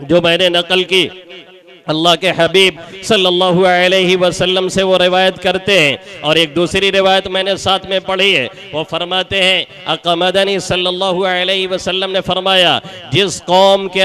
जो मैंने नकल की, अल्लाह के हबीब सल्लल्लाहु अलैहि वसल्लम से वो रिवायत करते हैं, और एक दूसरी रिवायत मैंने साथ में पढ़ी है। वो फरमाते हैं, अक़मदनी सल्लल्लाहु अलैहि वसल्लम ने फरमाया, जिस कौम के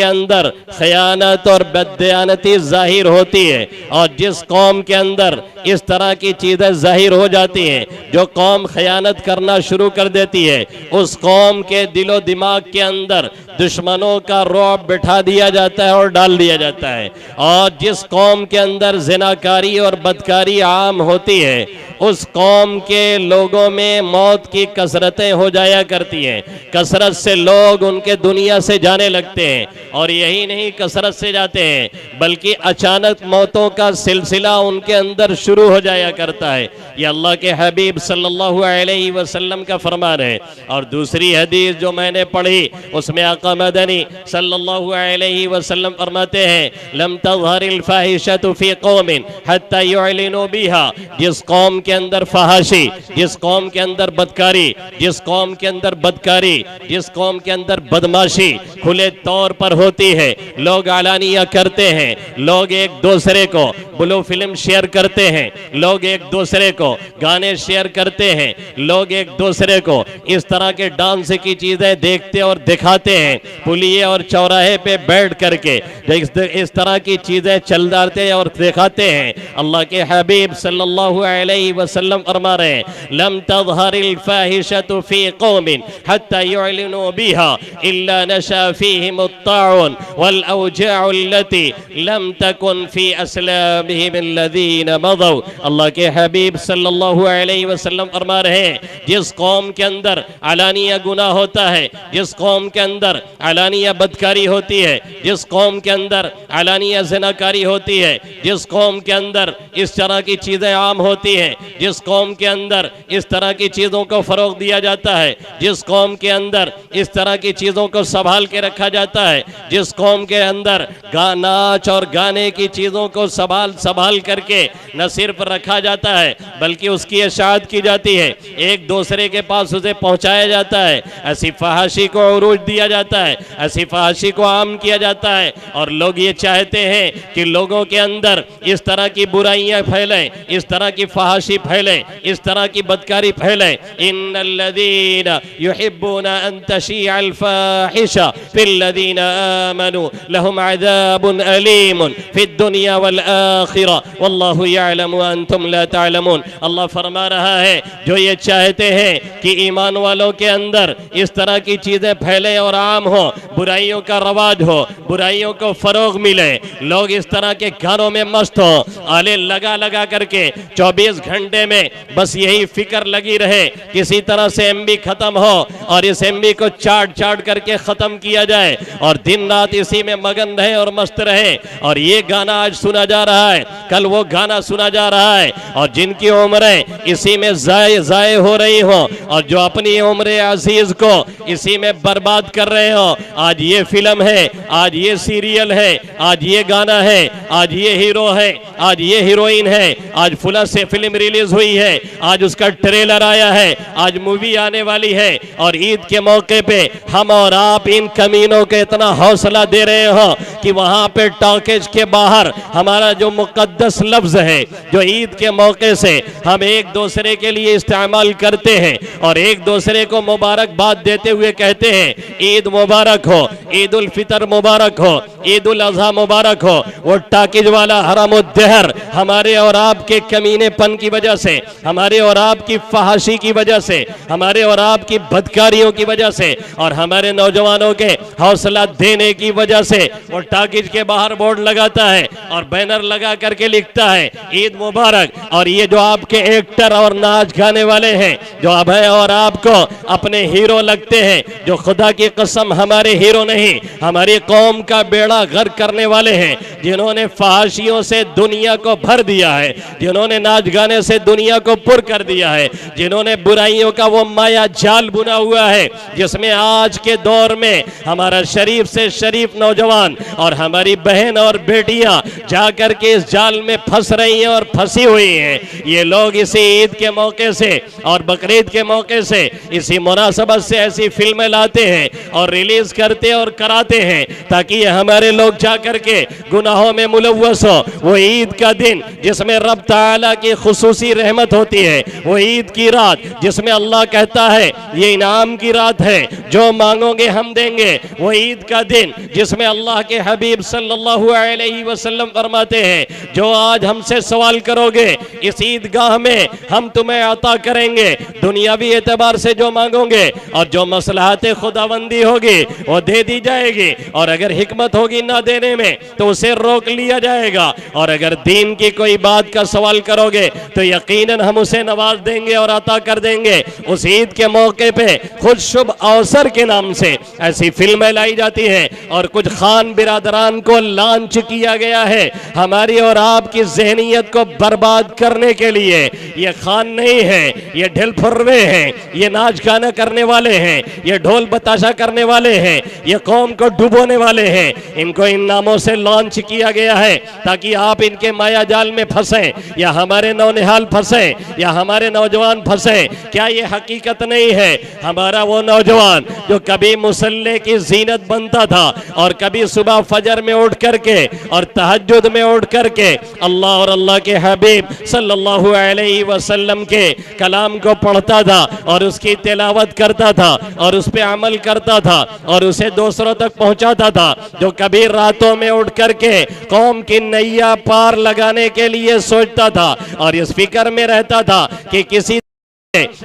अंदर खयानत और बददयानती जाहिर होती है, और जिस कौम के अंदर इस तरह की चीज़ें जाहिर हो जाती हैं, जो कौम खयानत करना शुरू कर देती है, उस कौम के दिलो दिमाग के अंदर दुश्मनों का रौब बिठा दिया जाता है और डाल दिया जाता है। और जिस कौम के अंदर ज़िनाकारी और बदकारी आम होती है, उस कौम के लोगों में मौत की कसरतें हो जाया करती हैं। कसरत से लोग उनके दुनिया से जाने लगते हैं, और यही नहीं कसरत से जाते हैं, बल्कि अचानक मौतों का सिलसिला उनके अंदर शुरू हो जाया करता है। ये अल्लाह के हबीब सल्लल्लाहु अलैहि वसल्लम का फरमान है। और दूसरी हदीस जो मैंने पढ़ी, उसमें आका मदनी सल्लल्लाहु अलैहि वसल्लम फरमाते हैं, लम तज़हरिल फाहिशतु फी कौमिन हत्ता युअलिनु बिहा। जिस कौम के अंदर फहाशी, जिस कौम के अंदर बदकारी, जिस कौम के अंदर बदकारी, जिस कौम के अंदर बदमाशी खुले तौर पर होती है, लोग आलानिया करते हैं, लोग एक दूसरे को ब्लू फिल्म शेयर करते हैं, लोग एक दूसरे को गाने शेयर करते हैं, लोग एक दूसरे को इस तरह के डांस की चीजें देखते और दिखाते हैं, पुलिये और चौराहे पे बैठ करके इस तरह की चीजें चलते और दिखाते हैं। अल्लाह के हबीब सल्लल्लाहु अलैहि वसल्लम फरमा रहे हैं, लम तज़हरिल फाहिशतु फी कौमिन हत्ता युअलिनु बिहा इल्ला नशा फीहिम अत्ताउन वल औजाउ अल्लती लम तकुन फी अस्लाबिहिम अल्लज़ीना मज़ौ। अल्लाह के हबीब सल्लल्लाहु अलैहि वसल्लम फरमा रहे हैं, जिस कौम के अंदर अलानिया गुनाह होता है, जिस कौम के अंदर अलानिया बदकारी होती है, जिस कौम के अंदर अलानिया ज़िनाकारी होती है, जिस कौम के अंदर इस तरह की चीज़ें आम होती हैं, जिस कौम के अंदर इस तरह की चीज़ों को फ़रोग़ दिया जाता है, जिस कौम के अंदर इस तरह की चीज़ों को संभाल के रखा जाता है, जिस कौम के अंदर नाच और गाने की चीज़ों को संभाल करके न सिर्फ रखा जाता है बल्कि उसकी इशाअत की जाती है, एक दूसरे के पास उसे पहुंचाया जाता है, ऐसी फहाशी को उरूज दिया जाता है, ऐसी फहाशी को आम किया जाता है। और लोग ये चाहते हैं कि लोगों के अंदर इस तरह की बुराइयां फैलें, इस तरह की फहाशी फैले, इस तरह की बदकारी फैले। इन्नल्लज़ीना युहिब्बूना अन तशीअल फाहिशा फिल्लज़ीना आमनू लहुम अज़ाबुन अलीमुन फिद दुनिया वल आखिरा वल्लाहु यअलमु व अंतुम ला तअलमून। अल्लाह फरमा रहा है, जो ये चाहते हैं कि ईमान वालों के अंदर इस तरह की चीज़ें फैले और आम हो, बुराइयों का रवाज हो, बुराइयों को फ़रोग़ मिले, लोग इस तरह के गानों में मस्त हो, आले लगा लगा करके 24 घंटे में बस यही फिक्र लगी रहे, किसी तरह से एमबी ख़त्म हो और इस एमबी को चाट करके ख़त्म किया जाए, और दिन रात इसी में मगन रहे और मस्त रहे। और ये गाना आज सुना जा रहा है, कल वो गाना सुना जा रहा है, और जिनकी उम्रें इसी में ज़ाये हो रही हो और जो अपनी उम्र अजीज को इसी में बर्बाद कर रहे हो, आज ये फिल्म है, आज ये सीरियल है, आज ये गाना है, आज ये हीरो है, आज ये हीरोइन है, आज फुला से फिल्म रिलीज हुई है, आज उसका ट्रेलर आया है, आज मूवी आने वाली है, और ईद के मौके पे हम और आप इन कमीनों को इतना हौसला दे रहे हो कि वहां पे टॉकीज के बाहर हमारा जो मुकद्दस लफ्ज है, जो ईद के मौके से हम एक दूसरे के लिए इस्तेमाल करते हैं और एक दूसरे को मुबारकबाद देते हुए कहते हैं, ईद मुबारक हो, ईद उल फितर मुबारक हो, ईद उल अज़हा मुबारक हो, वो टाकिज वाला हरामुद्दहर हमारे और आपके कमीनेपन की वजह से, हमारे और आपकी फहाशी की वजह से, हमारे और आपकी बदकारियों की वजह से और हमारे नौजवानों के हौसला देने की वजह से वो ताकिज के बाहर बोर्ड लगाता है और बैनर लगा करके लिखता है ईद मुबारक। और ये जो आपके एक्टर और नाच गाने वाले हैं, जो अभय और आपको अपने हीरो लगते हैं, जो खुदा की कसम हमारे हीरो नहीं, हमारी कौम का बेड़ा गर्क करने वाले हैं, जिन्होंने फहाशियों से दुनिया को भर दिया है, जिन्होंने नाच गाने से दुनिया को पुर कर दिया है, जिन्होंने बुराइयों का वो माया जाल बुना हुआ है जिसमें आज के दौर में हमारा शरीफ से शरीफ नौजवान और हमारी बहन और बेटियां जाकर के इस जाल में फंस रही हैं और फंसी हुई हैं। ये लोग इसी ईद के मौके से और बकरीद के मौके से इसी मुनासबत से ऐसी फिल्में लाते हैं और रिलीज करते और कराते हैं ताकि ये हमारे लोग जाकर के गुनाहों में मुलव्वस हो। वो ईद का दिन जिसमें रब ताला की खुसूसी रहमत होती है, वो ईद की रात जिसमें अल्लाह कहता है ये इनाम की रात है, जो मांगोगे हम देंगे, वो ईद का दिन जिसमें अल्लाह के हबीब सल्लल्लाहु अलैहि वसल्लम फरमाते हैं जो आज हमसे सवाल करोगे इस ईदगाह में हम तुम्हें अता करेंगे, दुनियावी एतबार से जो मांगोगे और जो मसलहत खुदाबंदी होगी वो दे दी जाएगी, और अगर हिकमत होगी ना देने में तो उसे रोक लिया जाएगा, और अगर दीन की कोई बात का सवाल करोगे तो यकीनन हम उसे नवाज देंगे और अता कर देंगे। उस ईद के मौके पे खुद शुभ अवसर के नाम से ऐसी फिल्में लाई जाती हैं और कुछ खान बिरादरान को लॉन्च किया गया है हमारी और आपकी जहनियत को बर्बाद करने के लिए। ये खान नहीं है, ये ढिल फुर्रे हैं, ये नाच गाना करने वाले हैं, ये ढोल बताशा करने वाले हैं, ये कौम को डुबोने वाले हैं। इनको इन नामों से लॉन्च किया गया है ताकि आप इनके माया जाल में फंसे या हमारे नौनिहाल फंसे या हमारे नौजवान फंसे। क्या ये हकीकत नहीं है? हमारा वो नौजवान जो कभी मुसल्ले की जीनत बनता था और कभी सुबह फजर में उठ करके और तहज्जुद में उठ करके अल्लाह और अल्लाह के हबीब सल्लल्लाहु अलैहि वसल्लम के कलाम को पढ़ता था और उसकी तिलावत करता था और उस पर अमल करता था और उसे दूसरों तक पहुंचाता था, जो कभी रातों में उठ करके कौम की नैया पार लगाने के लिए सोचता था और इस फिक्र में रहता था कि किसी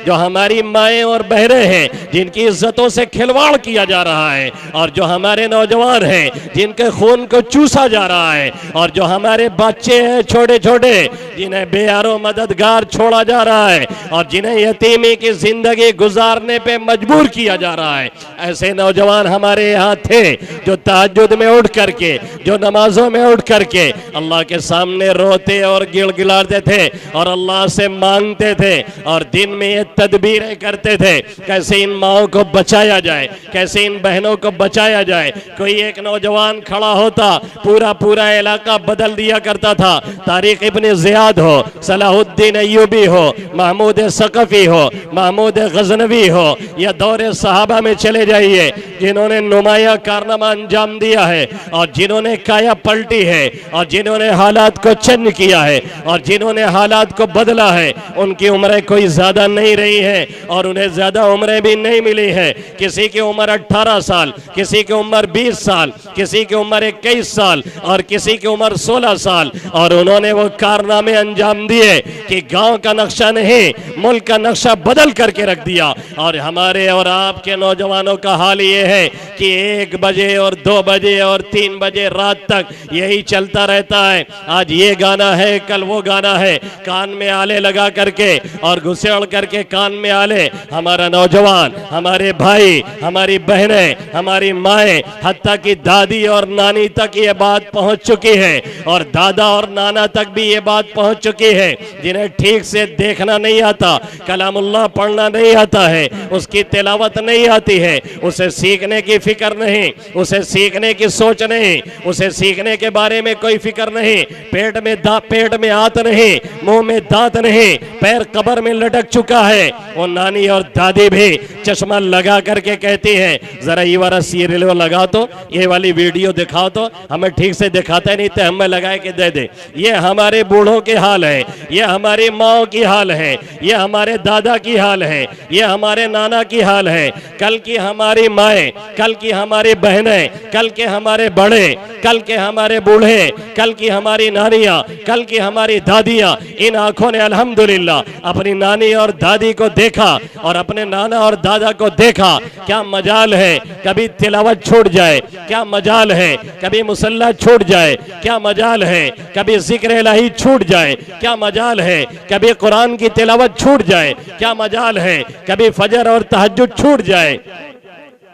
जो हमारी माएँ और बहनें हैं जिनकी इज्जतों से खिलवाड़ किया जा रहा है, और जो हमारे नौजवान हैं जिनके खून को चूसा जा रहा है, और जो हमारे बच्चे हैं छोटे छोटे जिन्हें बेयारो मददगार छोड़ा जा रहा है और जिन्हें यतीमी की जिंदगी गुजारने पे मजबूर किया जा रहा है। ऐसे नौजवान हमारे यहाँ थे जो तहज्जुद में उठ करके, जो नमाजों में उठ करके अल्लाह के सामने रोते और गिड़गिड़ाते थे और अल्लाह से मांगते थे और दिन में ये तदबीरें करते थे कैसे इन माओं को बचाया जाए, कैसे इन बहनों को बचाया जाए। कोई एक नौजवान खड़ा होता, पूरा पूरा इलाका बदल दिया करता था। तारिक इब्न जियाद हो, सलाहुद्दीन अय्यूबी हो, महमूद सकफी हो, महमूद गजनवी हो, या दौरे सहाबा में चले जाइए जिन्होंने नुमाया कारनामा अंजाम दिया है और जिन्होंने काया पलटी है और जिन्होंने हालात को चेंज किया है और जिन्होंने हालात को बदला है। उनकी उम्रें कोई ज्यादा नहीं रही है और उन्हें ज्यादा उम्रें भी नहीं मिली है। किसी की उम्र 18 साल, किसी की उम्र 20 साल, किसी की उम्र 21 साल और किसी की उम्र 16 साल, और उन्होंने वो कारनामे अंजाम दिए कि गांव का नक्शा नहीं मुल्क का नक्शा बदल करके रख दिया। और हमारे और आपके नौजवानों का हाल ये है कि 1 बजे और 2 बजे और 3 बजे रात तक यही चलता रहता है। आज ये गाना है, कल वो गाना है, कान में आले लगा करके और घुसेड़ करके कान में आले। हमारा नौजवान, हमारे भाई, हमारी बहनें, हमारी माएँ, हत्ता की दादी और नानी तक ये बात पहुंच चुकी है और दादा और नाना तक भी ये बात पहुंच चुकी है, जिन्हें ठीक से देखना नहीं आता, कलामुल्लाह पढ़ना नहीं आता है, उसकी तिलावत नहीं आती है, उसे सीखने की फिक्र नहीं, उसे सीखने की सोच नहीं, उसे सीखने के बारे में कोई फिक्र नहीं। पेट में हाथ नहीं, मुंह में दांत नहीं, पैर कब्र में लटक चुका है। वो नानी और दादी भी चश्मा लगा करके कहती है जरा ये वाला सीरियल लगा तो, ये वाली वीडियो दिखाओ तो, हमें ठीक से दिखाता नहीं तो हमें लगा के दे दे। ये हमारे बूढ़ों के हाल है, ये हमारी माओ की हाल है, ये हमारे दादा की हाल है, ये हमारे नाना की हाल है। कल की हमारी माएँ, कल की हमारी बहनें, कल के हमारे बड़े, कल के हमारे बूढ़े, कल की हमारी नानियाँ, कल की हमारी दादियाँ, इन आंखों ने अल्हम्दुलिल्लाह अपनी नानी और और दादी को देखा और अपने नाना और दादा को देखा, क्या मजाल है कभी तिलावत छूट जाए, क्या मजाल है कभी मुसल्ला छूट जाए, क्या मजाल है कभी जिक्र इलाही छूट जाए, क्या मजाल है कभी कुरान की तिलावत छूट जाए, क्या मजाल है कभी फजर और तहज्जुद छूट जाए।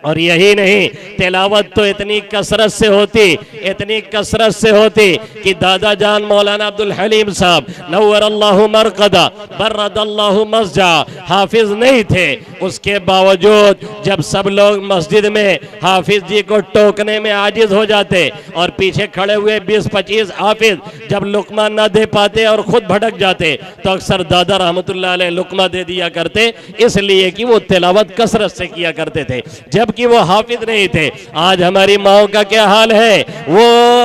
और यही नहीं, तिलावत तो इतनी कसरत से होती, इतनी कसरत से होती कि दादा जान मौलाना अब्दुल हलीम साहब नव्वर अल्लाहु मरकदा बर्रद अल्लाहु मस्जा हाफिज नहीं थे, उसके बावजूद जब सब लोग मस्जिद में हाफिज जी को टोकने में आजिज हो जाते और पीछे खड़े हुए 20-25 हाफिज जब लुकमा न दे पाते और खुद भटक जाते तो अक्सर दादा रहमतुल्लाह अलैह लुकमा दे दिया करते, इसलिए कि वो तिलावत कसरत से किया करते थे, जबकि वो हाफिज नहीं थे। आज हमारी माओ का क्या हाल है, वो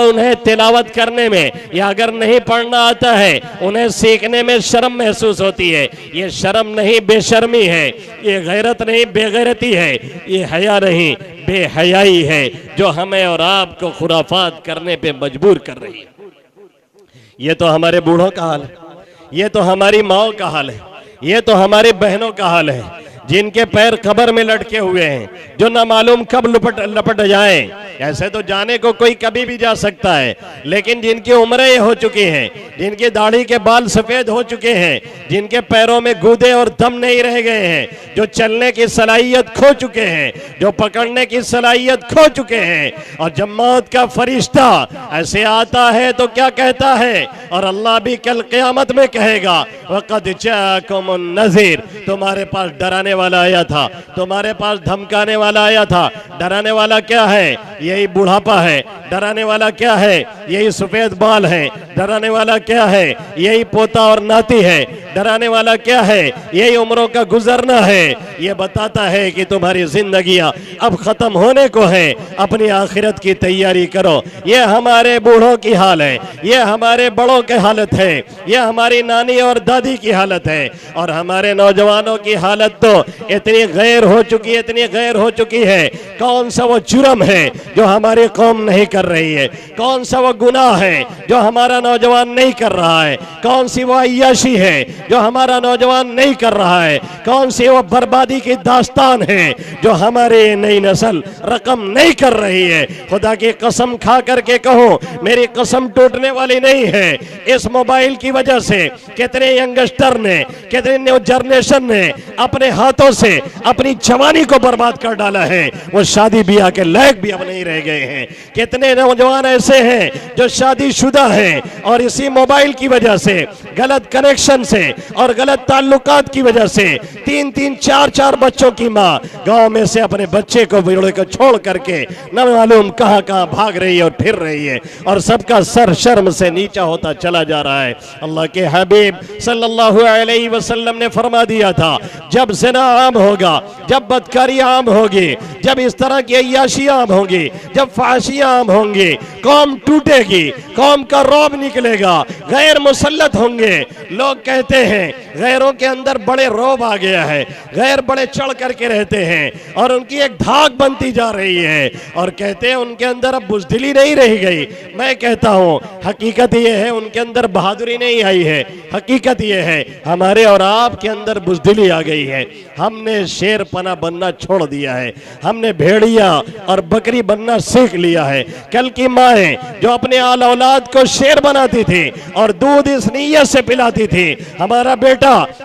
उन्हें तिलावत करने में या अगर नहीं पढ़ना आता है उन्हें सीखने में शर्म महसूस होती है। ये शर्म नहीं बेशर्मी है, ये गैरत नहीं बेगैरती है, ये हया नहीं बेहयाई है जो हमें और आपको खुराफात करने पे मजबूर कर रही है। ये तो हमारे बूढ़ों का हाल है, ये तो हमारी माओ का हाल है, ये तो हमारी बहनों का हाल है जिनके पैर कब्र में लटके हुए हैं, जो ना मालूम कब लपट जाएं। ऐसे तो जाने को कोई कभी भी जा सकता है, लेकिन जिनकी उम्रें हो चुकी हैं, जिनकी दाढ़ी के बाल सफेद हो चुके हैं, जिनके पैरों में गूदे और दम नहीं रह गए हैं, जो चलने की सलाहियत खो चुके हैं, जो पकड़ने की सलाहियत खो चुके हैं, और जब मौत का फरिश्ता ऐसे आता है तो क्या कहता है, और अल्लाह भी कल क़यामत में कहेगा वक़द जाकुमुन नज़ीर, तुम्हारे पास डराने वाला आया था, तुम्हारे पास धमकाने वाला आया था। डराने वाला क्या है, यही बुढ़ापा है। डराने वाला क्या है, यही सफेद बाल है। डराने वाला क्या है, यही पोता और नाती है। डराने वाला क्या है, यही उम्रों का गुजरना है। ये बताता है कि तुम्हारी जिंदगियां अब खत्म होने को है, अपनी आखिरत की तैयारी करो। ये हमारे बूढ़ों की हाल है, ये हमारे बड़ों की हालत है, ये हमारी नानी और दादी की हालत है, और हमारे नौजवानों की हालत तो इतनी गैर हो चुकी है, इतनी गैर हो चुकी है। कौन सा वो जुर्म है जो हमारी कौम नहीं कर रही है, कौन सा वो गुनाह है जो हमारा नौजवान नहीं कर रहा है, कौन सी वो अय्याशी है जो हमारा नौजवान नहीं कर रहा है, कौन सी वो बर्बादी की दास्तान है जो हमारी नई नस्ल रकम नहीं कर रही है। खुदा की कसम खा करके कहो, मेरी कसम टूटने वाली नहीं है। इस मोबाइल की वजह से कितने यंगस्टर ने, कितने न्यू जनरेशन ने अपने हाथों से अपनी जवानी को बर्बाद कर डाला है, वो शादी ब्याह के लायक भी अब नहीं रह गए हैं। कितने नौजवान ऐसे हैं जो शादीशुदा हैं और इसी मोबाइल की वजह से, गलत कनेक्शन से और गलत ताल्लुकात की वजह से 3-3, 4-4 बच्चों की माँ गांव में से अपने बच्चे को बिगड़े को छोड़ करके न मालूम कहां कहां भाग रही है और फिर रही है, और सबका सर शर्म से नीचा होता चला जा रहा है। अल्लाह के हबीब सल्लल्लाहु अलैहि वसल्लम ने फरमा दिया था, जब ज़िना आम होगा, जब बदकारी आम होगी, जब इस तरह की अय्याशी आम होगी, जब फाशियां आम होंगी, कौम टूटेगी, कौम का रौब निकलेगा, गैर मुसल्लत होंगे। लोग कहते हैं गैरों के अंदर बड़े रौब आ गया है, गैर बड़े चढ़ करके रहते हैं और उनकी एक धाक बनती जा रही है, और कहते हैं उनके अंदर अब बुज़दिली नहीं रह गई। मैं कहता हूँ हकीकत ये है उनके अंदर बहादुरी नहीं आई है, हकीकत ये है हमारे और आपके अंदर बुज़दिली आ गई है। हमने शेर पना बनना छोड़ दिया है, हमने भेड़िया और बकरी बनना सीख लिया है। कल की माएँ जो अपने आल औलाद को शेर बनाती थी और दूध इस नीयत से पिलाती थी, हमारा बेटा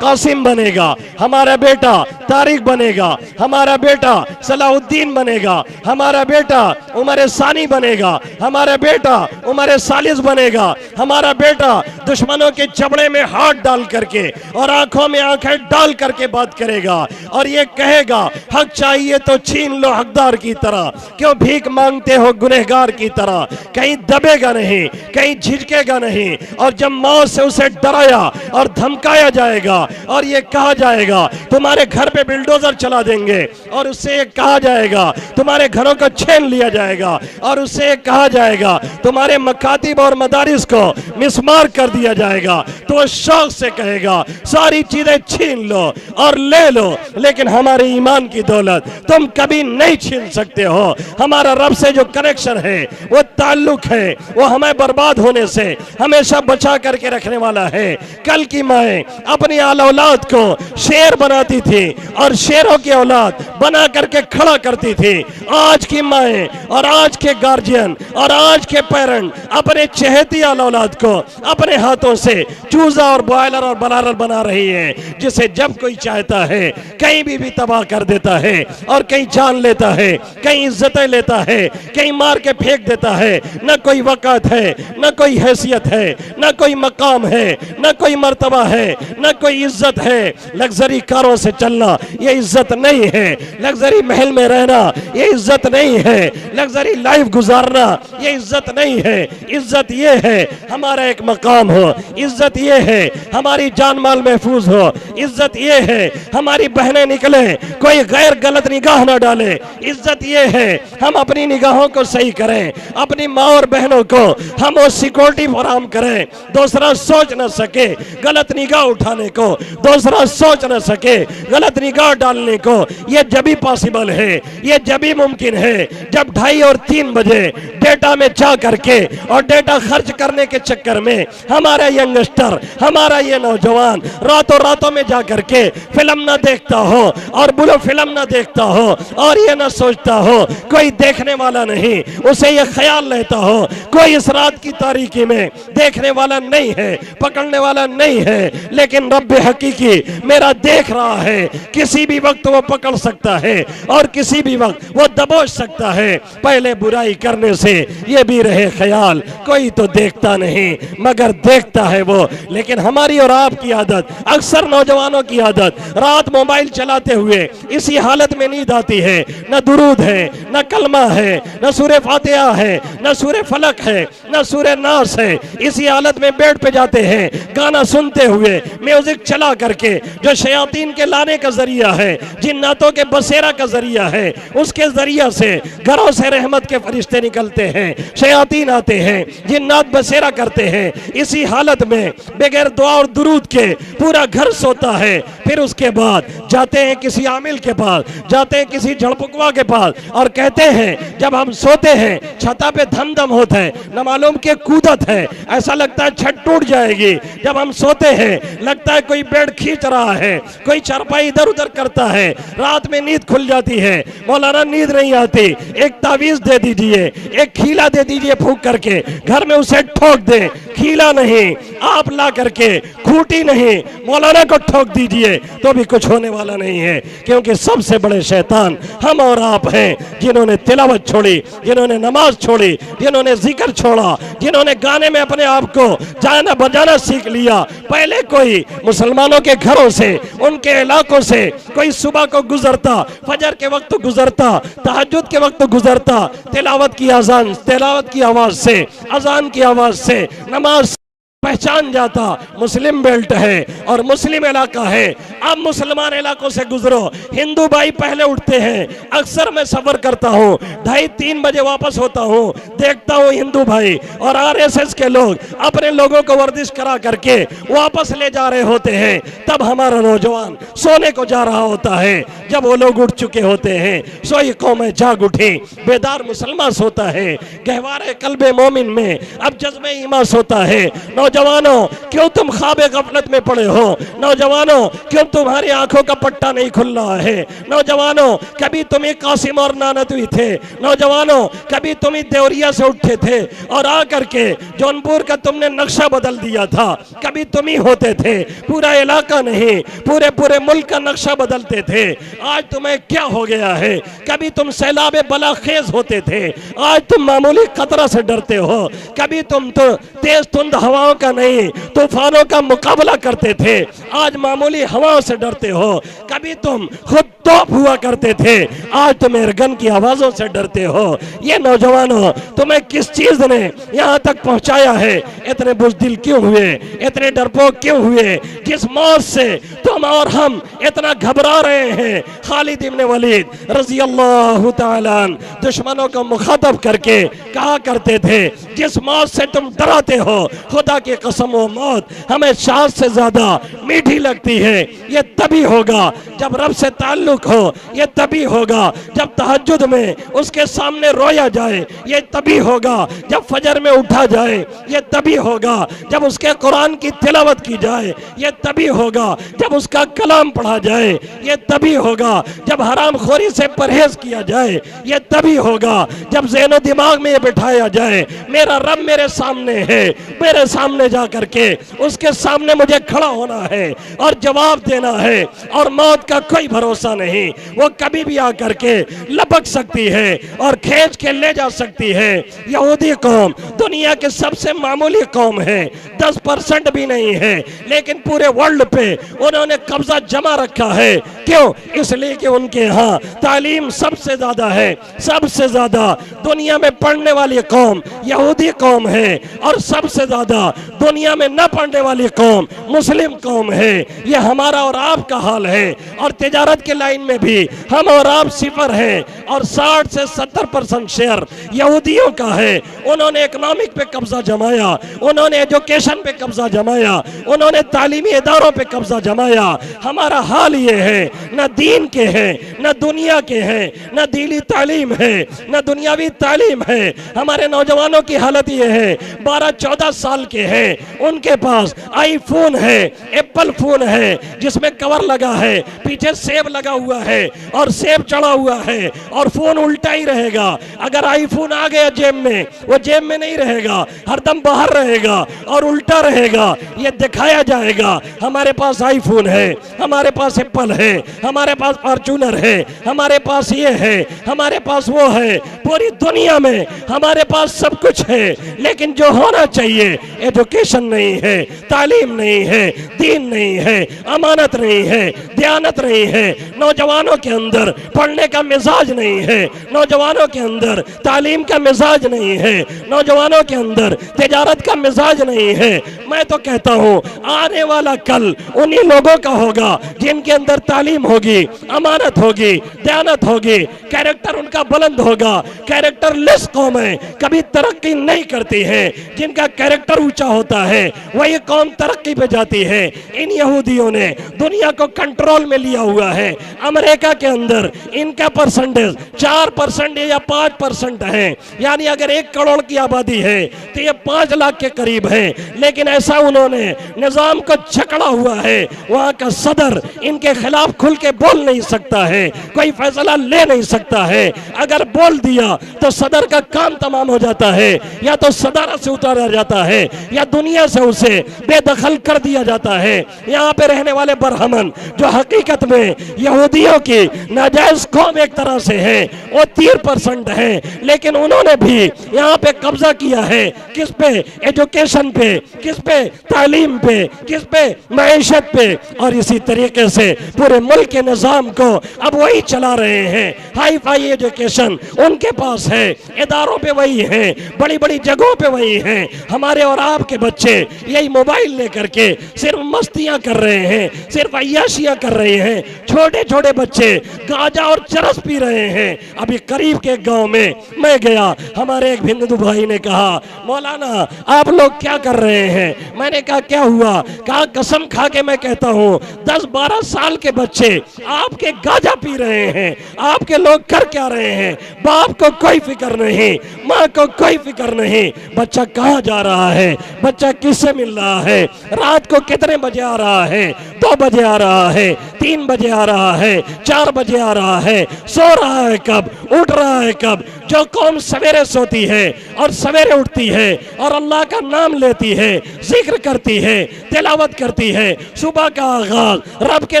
कासिम बनेगा, हमारा बेटा तारिक बनेगा, हमारा बेटा सलाहुद्दीन बनेगा, हमारा बेटा उमर सानी बनेगा, हमारा बेटा उमर सालिस बनेगा, हमारा बेटा दुश्मनों के जबड़े में हाथ डाल करके और आंखों में आंखें डाल करके बात करेगा और ये कहेगा हक चाहिए तो छीन लो हकदार की तरह, क्यों भीख मांगते हो गुनहगार की तरह। कहीं दबेगा नहीं, कहीं झिझकेगा नहीं, और जब मौत से उसे डराया और धमकाया जाएगा और ये कहा जाएगा तुम्हारे घर पे बिल्डोजर चला देंगे, और उससे ये कहा जाएगा तुम्हारे घरों को छीन लिया जाएगा, और उससे ये कहा जाएगा तुम्हारे मकातिब और मदारिस को मिसमार कर दिया जाएगा, तो शौक से कहेगा सारी चीजें छीन लो और ले लो, लेकिन हमारे ईमान की दौलत तुम कभी नहीं छीन सकते हो। हमारा रब से जो कनेक्शन है वो ताल्लुक है वो हमें बर्बाद होने से हमेशा बचा करके रखने वाला है। कल की माएँ अपनी आल औलाद को शेर बनाती थी और शेरों की औलाद बना करके खड़ा करती थी। आज की माएँ और आज के गार्जियन और आज के पेरेंट अपने चहेती आल औलाद को अपने हाथों से चूजा और बॉयलर और बलारल बना रही है, जिसे जब कोई चाहता है कहीं भी तबाह कर देता है और कहीं जान लेता है, कहीं इज्जतें लेता है, कहीं मार के फेंक देता है। न कोई वक़ात है, न कोई हैसियत है, न कोई मकाम है, न कोई मर्तबा है, न कोई इज्जत है। लग्जरी कारों से चलना ये इज्जत नहीं है, लग्जरी महल में रहना ये इज्जत नहीं है, लग्जरी लाइफ गुजारना ये इज्जत नहीं है। इज्जत ये है हमारा एक मकाम हो, इज्जत ये है हमारी जान माल महफूज हो, इज्जत ये है हमारी बहनें निकले कोई गैर गलत निगाह ना डाले, इज्जत ये है हम अपनी निगाहों को सही करें, अपनी माँ और बहनों को हम वो सिक्योरिटी फराहम करें, दूसरा सोच न सके गलत निगाह उठाने को, दूसरा सोच न सके गलत निगाह डालने को। ये जभी पॉसिबल है, ये जभी मुमकिन है जब 2:30 और 3 बजे डेटा में जा करके और डेटा खर्च करने के चक्कर में हमारा यंगस्टर, हमारा ये नौजवान रातों में जा करके फिल्म ना देखता हो और बुरा फिल्म ना देखता हो और ये ना सोचता हो कोई देखने वाला नहीं, उसे ये ख्याल रहता हो कोई इस रात की तारीकी में देखने वाला नहीं है, पकड़ने वाला नहीं है, लेकिन रब हकीकी मेरा देख रहा है। किसी भी वक्त वो पकड़ सकता है और किसी भी वक्त वो दबोच सकता है। पहले बुराई करने से ये भी रहे ख्याल कोई तो देखता नहीं मगर देखता है वो। लेकिन हमारी और आपकी आदत, अक्सर नौजवानों की आदत, रात मोबाइल चलाते हुए इसी हालत में नींद आती है, न दुरूद है, न कलमा है, न सूरे फातिहा है, न सूरे फलक है, न सूरे नास है। इसी हालत में बेड पे जाते हैं गाना सुनते हुए, म्यूजिक चला करके, जो शयातीन के लाने का जरिया है, जिन्नातों के बसेरा का जरिया है, उसके जरिया से घरों से रहमत के फरिश्ते निकलते हैं, शयातीन आते हैं, जिन्नात बसेरा करते हैं। इसी हालत में बगैर दुआ और दुरूद के पूरा घर सोता है। फिर उसके बाद जाते हैं किसी आमिल के पास, जाते हैं किसी झड़पुकवा के पास और कहते हैं जब हम सोते हैं छता पे धम धम होता है, न मालूम के कूदत है, ऐसा लगता है छत टूट जाएगी। जब हम सोते हैं लगता है कोई बेड खींच रहा है, कोई चारपाई इधर उधर करता है, रात में नींद खुल जाती है। मौलाना नींद नहीं आती, एक तावीज दे दीजिए, एक खीला दे दीजिए फूंक करके, घर में उसे ठोक दे। खीला नहीं, आप ला करके, खूंटी नहीं, मौलाना को ठोक दीजिए तो भी कुछ होने वाला नहीं है, क्योंकि सबसे बड़े शैतान हम और आप हैं, जिन्होंने तिलावत छोड़ी, जिन्होंने नमाज छोड़ी, जिन्होंने जिक्र छोड़ा, जिन्होंने गाने में अपने आप को जाना बजाना सीख लिया। पहले कोई मुसलमानों के घरों से, उनके इलाकों से कोई सुबह को गुजरता, फजर के वक्त गुजरता, तहज्जुद के वक्त गुजरता, तिलावत की आजान, तिलावत की आवाज से, अजान की आवाज से, नमाज पहचान जाता मुस्लिम बेल्ट है और मुस्लिम इलाका है। अब मुसलमान इलाकों से गुजरो, हिंदू भाई पहले उठते हैं, अक्सर मैं सफर करता हूँ, 2:30-3 बजे वापस होता हूँ, देखता हूँ हिंदू भाई और आरएसएस के लोग अपने लोगों को वर्जिश करा करके वापस ले जा रहे होते हैं। तब हमारा नौजवान सोने को जा रहा होता है, जब वो लोग उठ चुके होते हैं, सोई कौमें जाग उठी, बेदार मुसलमान सोता है, गहवारे कल्बे मोमिन में अब जज्बे ईमान सोता है। नौजवानों क्यों तुम ख्वाबे गफलत में पड़े हो? नौजवानों क्यों तुम्हारी आंखों का पट्टा नहीं खुल रहा है? नौजवानों कभी तुम ही कासिम और नानतवी थे, नौजवानों कभी तुम ही देवरिया से उठे थे और आकर के जौनपुर का तुमने नक्शा बदल दिया था, कभी तुम ही होते थे, पूरा इलाका नहीं पूरे मुल्क का नक्शा बदलते थे। आज तुम्हें क्या हो गया है? कभी तुम सैलाबे बलाखेज होते थे, आज तुम मामूली खतरा से डरते हो। कभी तुम तो तेज तुंद हवाओं का नहीं तूफानों का मुकाबला करते थे, आज मामूली हवाओं से डरते हो। कभी तुम खुद तोप हुआ करते थे, आज तुम एयरगन की आवाजों से डरते हो। ये नौजवानों तुम्हें किस चीज ने यहाँ तक पहुँचाया है? इतने बुज़दिल क्यों हुए, इतने डरपोक क्यों हुए? जिस मौत से तुम और हम इतना घबरा रहे हैं। खालिद इब्न वलीद रज़ी अल्लाह तआला दुश्मनों को मुखातब करके कहा करते थे, जिस मौत से तुम डराते हो खुदा की की कसम वो मौत हमें शहद से ज्यादा मीठी लगती है। ये तभी होगा जब रब से ताल्लुक हो, ये तभी होगा जब तहज्जुद में उसके सामने रोया जाए, ये तभी होगा जब फजर में उठा जाए, ये तभी होगा जब उसके कुरान की तिलावत की जाए, ये तभी होगा जब उसका कलाम पढ़ा जाए, ये तभी होगा जब हराम खोरी से परहेज किया जाए, ये तभी होगा जब ज़हन दिमाग में ये बिठाया जाए मेरा रब मेरे सामने है, मेरे सामने जा करके उसके सामने मुझे खड़ा होना है और जवाब देना है। और मौत का कोई भरोसा नहीं, वो कभी भी आकर के लपक सकती है और खींच के ले जा सकती है। यहूदी कौम दुनिया के सबसे मामूली कौम है, 10% भी नहीं है, लेकिन पूरे वर्ल्ड पे उन्होंने कब्जा जमा रखा है। क्यों? इसलिए कि उनके यहाँ तालीम सबसे ज्यादा है। सबसे ज्यादा दुनिया में पढ़ने वाली कौम यहूदी कौम है और सबसे ज्यादा दुनिया में न पढ़ने वाली कौम मुस्लिम कौम है। ये हमारा और आपका हाल है। और तिजारत के लाइन में भी हम और आप सिफर हैं और 60 से 70% शेयर यहूदियों का है। उन्होंने इकोनॉमिक पे कब्जा जमाया, उन्होंने एजुकेशन पे कब्जा जमाया, उन्होंने तालीमी इदारों पे कब्जा जमाया। हमारा हाल ये है, न दीन के हैं, न दुनिया के हैं, न दीनी तालीम है, न दुनियावी तालीम है। हमारे नौजवानों की हालत ये है, 12-14 साल के हैं, उनके पास आईफोन है, एप्पल फोन है जिसमें कवर लगा है, पीछे सेब लगा हुआ है और सेब चढ़ा हुआ है और फोन उल्टा ही रहेगा। अगर आईफोन आ गया जेब में, वो जेब में नहीं रहेगा, हरदम बाहर रहेगा और उल्टा रहेगा। ये दिखाया जाएगा हमारे पास आईफोन है, हमारे पास एप्पल है, हमारे पास फॉर्च्यूनर है, हमारे पास ये है, हमारे पास वो है। पूरी दुनिया में हमारे पास सब कुछ है, लेकिन जो होना चाहिए एजुकेशन नहीं है, तालीम नहीं है, दीन नहीं है, अमानत नहीं है, दयानत नहीं है। नौजवानों के अंदर पढ़ने का मिजाज नहीं है, नौजवानों के अंदर तालीम का मिजाज नहीं है, नौजवानों के अंदर तिजारत का मिजाज नहीं है। मैं तो कहता हूँ आने वाला कल उन्हीं लोगों का होगा जिनके अंदर तालीम होगी, अमानत होगी, दयानत होगी, कैरेक्टर उनका बुलंद होगा। कैरेक्टर लेस कौम है, कभी तरक्की नहीं करती है। जिनका कैरेक्टर ऊंचा होता है वही कौम तरक्की पे जाती है। इन यहूदियों ने दुनिया को कंट्रोल में लिया हुआ है। अमेरिका के अंदर इनका परसेंटेज 4% या 5% है, यानी अगर 1 करोड़ की आबादी है तो ये 5 लाख के करीब है। लेकिन ऐसा उन्होंने निजाम को जकड़ा हुआ है, वहां का सदर इनके खिलाफ खुल के बोल नहीं सकता है, कोई फैसला ले नहीं सकता है। अगर बोल दिया तो सदर का काम तमाम हो जाता है, या तो सदारत से उतारा जाता है या दुनिया से उसे बेदखल कर दिया जाता है। यहाँ पे रहने वाले बरहमन जो हकीकत में यहूदियों की नाजायज कौम एक तरह से है, वो 3% है, लेकिन उन्होंने भी यहाँ पे कब्जा किया है। किस पे? एजुकेशन पे, किस पे? तालीम पे, किस पे? मईशत पे। और इसी तरीके से पूरे मुल्क के निजाम को अब वही चला रहे हैं। हाई फाई एजुकेशन उनके पास है, इदारों पे वही है, बड़ी बड़ी जगहों पे वही है। हमारे और आपके बच्चे यही मोबाइल लेकर के सिर्फ मस्तियां कर रहे हैं, सिर्फ अय्याशियां कर रहे हैं। छोटे छोटे बच्चे गांजा और चरस पी रहे हैं। अभी करीब के गांव में मैं गया, हमारे एक हिंदू भाई ने कहा, मौलाना आप लोग क्या कर रहे हैं? मैंने कहा क्या हुआ? कहा कसम खा के मैं कहता हूँ 10-12 साल के बच्चे आपके गांजा पी रहे हैं, आपके लोग कर क्या रहे हैं? बाप को कोई फिक्र नहीं, माँ को कोई फिक्र नहीं। बच्चा कहाँ जा रहा है, बच्चा किससे मिल रहा है, रात को कितने बजे आ रहा है, 2 बजे आ रहा है, 3 बजे आ रहा है, 4 बजे आ रहा है, सो रहा है कब, उठ रहा है कब? जो कौम सवेरे सोती है और सवेरे उठती है और अल्लाह का नाम लेती है, जिक्र करती है, तिलावत करती है, सुबह का आगाज रब के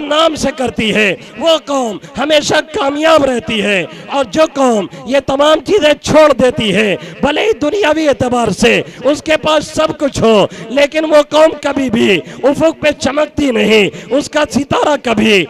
नाम से करती है, वो कौम हमेशा कामयाब रहती है। और जो कौम ये तमाम चीजें छोड़ देती है, भले ही दुनियावी एतबार से उसके पास सब कुछ हो, लेकिन वो कौम कभी भी उफुक पे चमकती नहीं, उसका सितारा कभी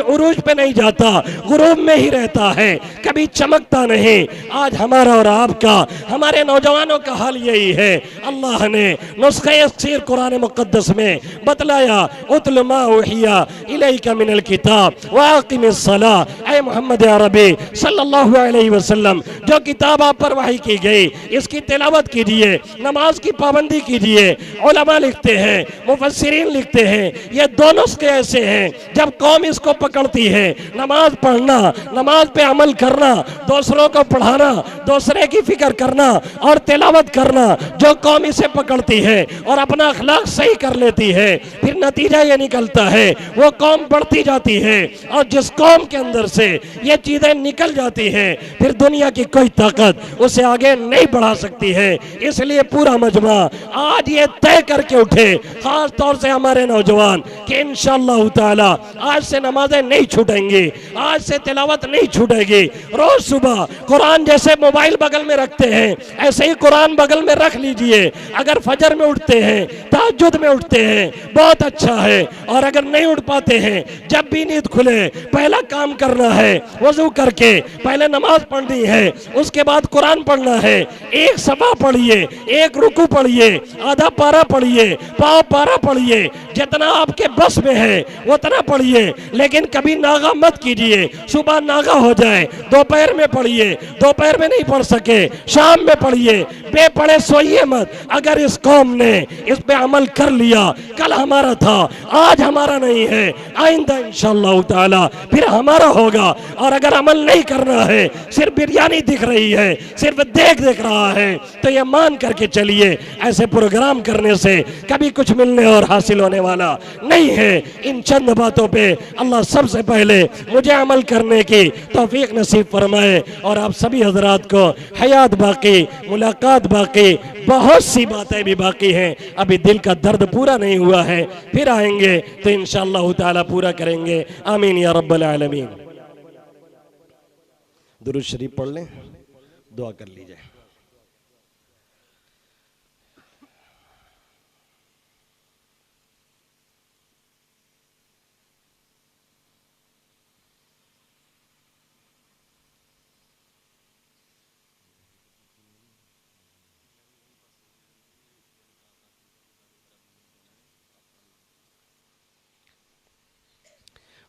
उरूज पे नहीं जाता, गुरूब में ही रहता है, कभी चमकता नहीं। आज हमारा और आपका, हमारे नौजवानों का हाल यही है। अल्लाह ने नुस्खे तफसीर कुरान मुक़द्दस में बतलाया, उतल मा उहिया इलैका मिनल किताब व अक़िमिस सलाह। आए मोहम्मद अरबी सल्लल्लाहु अलैहि वसल्लम, जो किताब आप पर वही की गई, इसकी तिलावत कीजिए, नमाज की पाबंदी कीजिए। उलमा लिखते हैं, मुफस्सिरीन लिखते हैं, ये दो नुस्खे ऐसे हैं जब कौम इसको पकड़ती है, नमाज पढ़ना, नमाज पे अमल करना, दूसरों को पढ़ाना, दूसरे की फिक्र करना और तिलावत करना, जो कौम इसे पकड़ती है और अपना अखलाक सही कर लेती है, फिर नतीजा ये निकलता है वो कौम बढ़ती जाती है। और जिस कौम के अंदर से ये चीजें निकल जाती हैं, फिर दुनिया की कोई ताकत उसे आगे नहीं बढ़ा सकती है। इसलिए पूरा मजमा आज ये तय करके उठे, खास तौर से हमारे नौजवान, कि इंशाअल्लाह ताला आज से नमाजें नहीं छूटेंगी, आज से तिलावत नहीं छूटेगी। रोज सुबह कुरान जैसे मोबाइल बगल में रखते हैं, ऐसे ही कुरान बगल में रख लीजिए। अगर फजर में उठते हैं, तहज्जुद में उठते हैं, बहुत अच्छा है। और अगर नहीं उठ पाते हैं, जब भी नींद खुले पहला काम करना है वजू करके पहले नमाज पढ़नी है, उसके बाद कुरान पढ़ना है। एक सफा पढ़िए, एक रुकू पढ़िए, आधा पारा पढ़िए, पाव पारा पढ़िए, जितना आपके बस में है उतना पढ़िए। लेकिन कभी नागा मत कीजिए, सुबह नागा हो जाए दोपहर में पढ़िए, दोपहर में नहीं पढ़ सके शाम में पढ़िए, बेपढ़े सोइए मत। अगर इस कौम ने इस पे अमल कर लिया, कल हमारा था आज हमारा नहीं है, आइंदा इंशाअल्लाह ताला फिर हमारा होगा। और अगर अमल नहीं करना है, सिर्फ बिरयानी दिख रही है, सिर्फ देख रहा है, तो ये मान करके चलिए ऐसे प्रोग्राम करने से कभी कुछ मिलने और हासिल होने वाला नहीं है। इन चंद बातों पे अल्लाह सबसे पहले मुझे अमल करने की तौफीक नसीब फरमाए और आप सभी हजरात को हयात बाकी, मुलाकात बाकी, बहुत सी बातें भी बाकी हैं, अभी दिल का दर्द पूरा नहीं हुआ है, फिर आएंगे तो इंशाअल्लाह ताला पूरा करेंगे। आमीन या रब्बल आलमीन। दुरूद शरीफ पढ़ लें, दुआ कर लीजिए।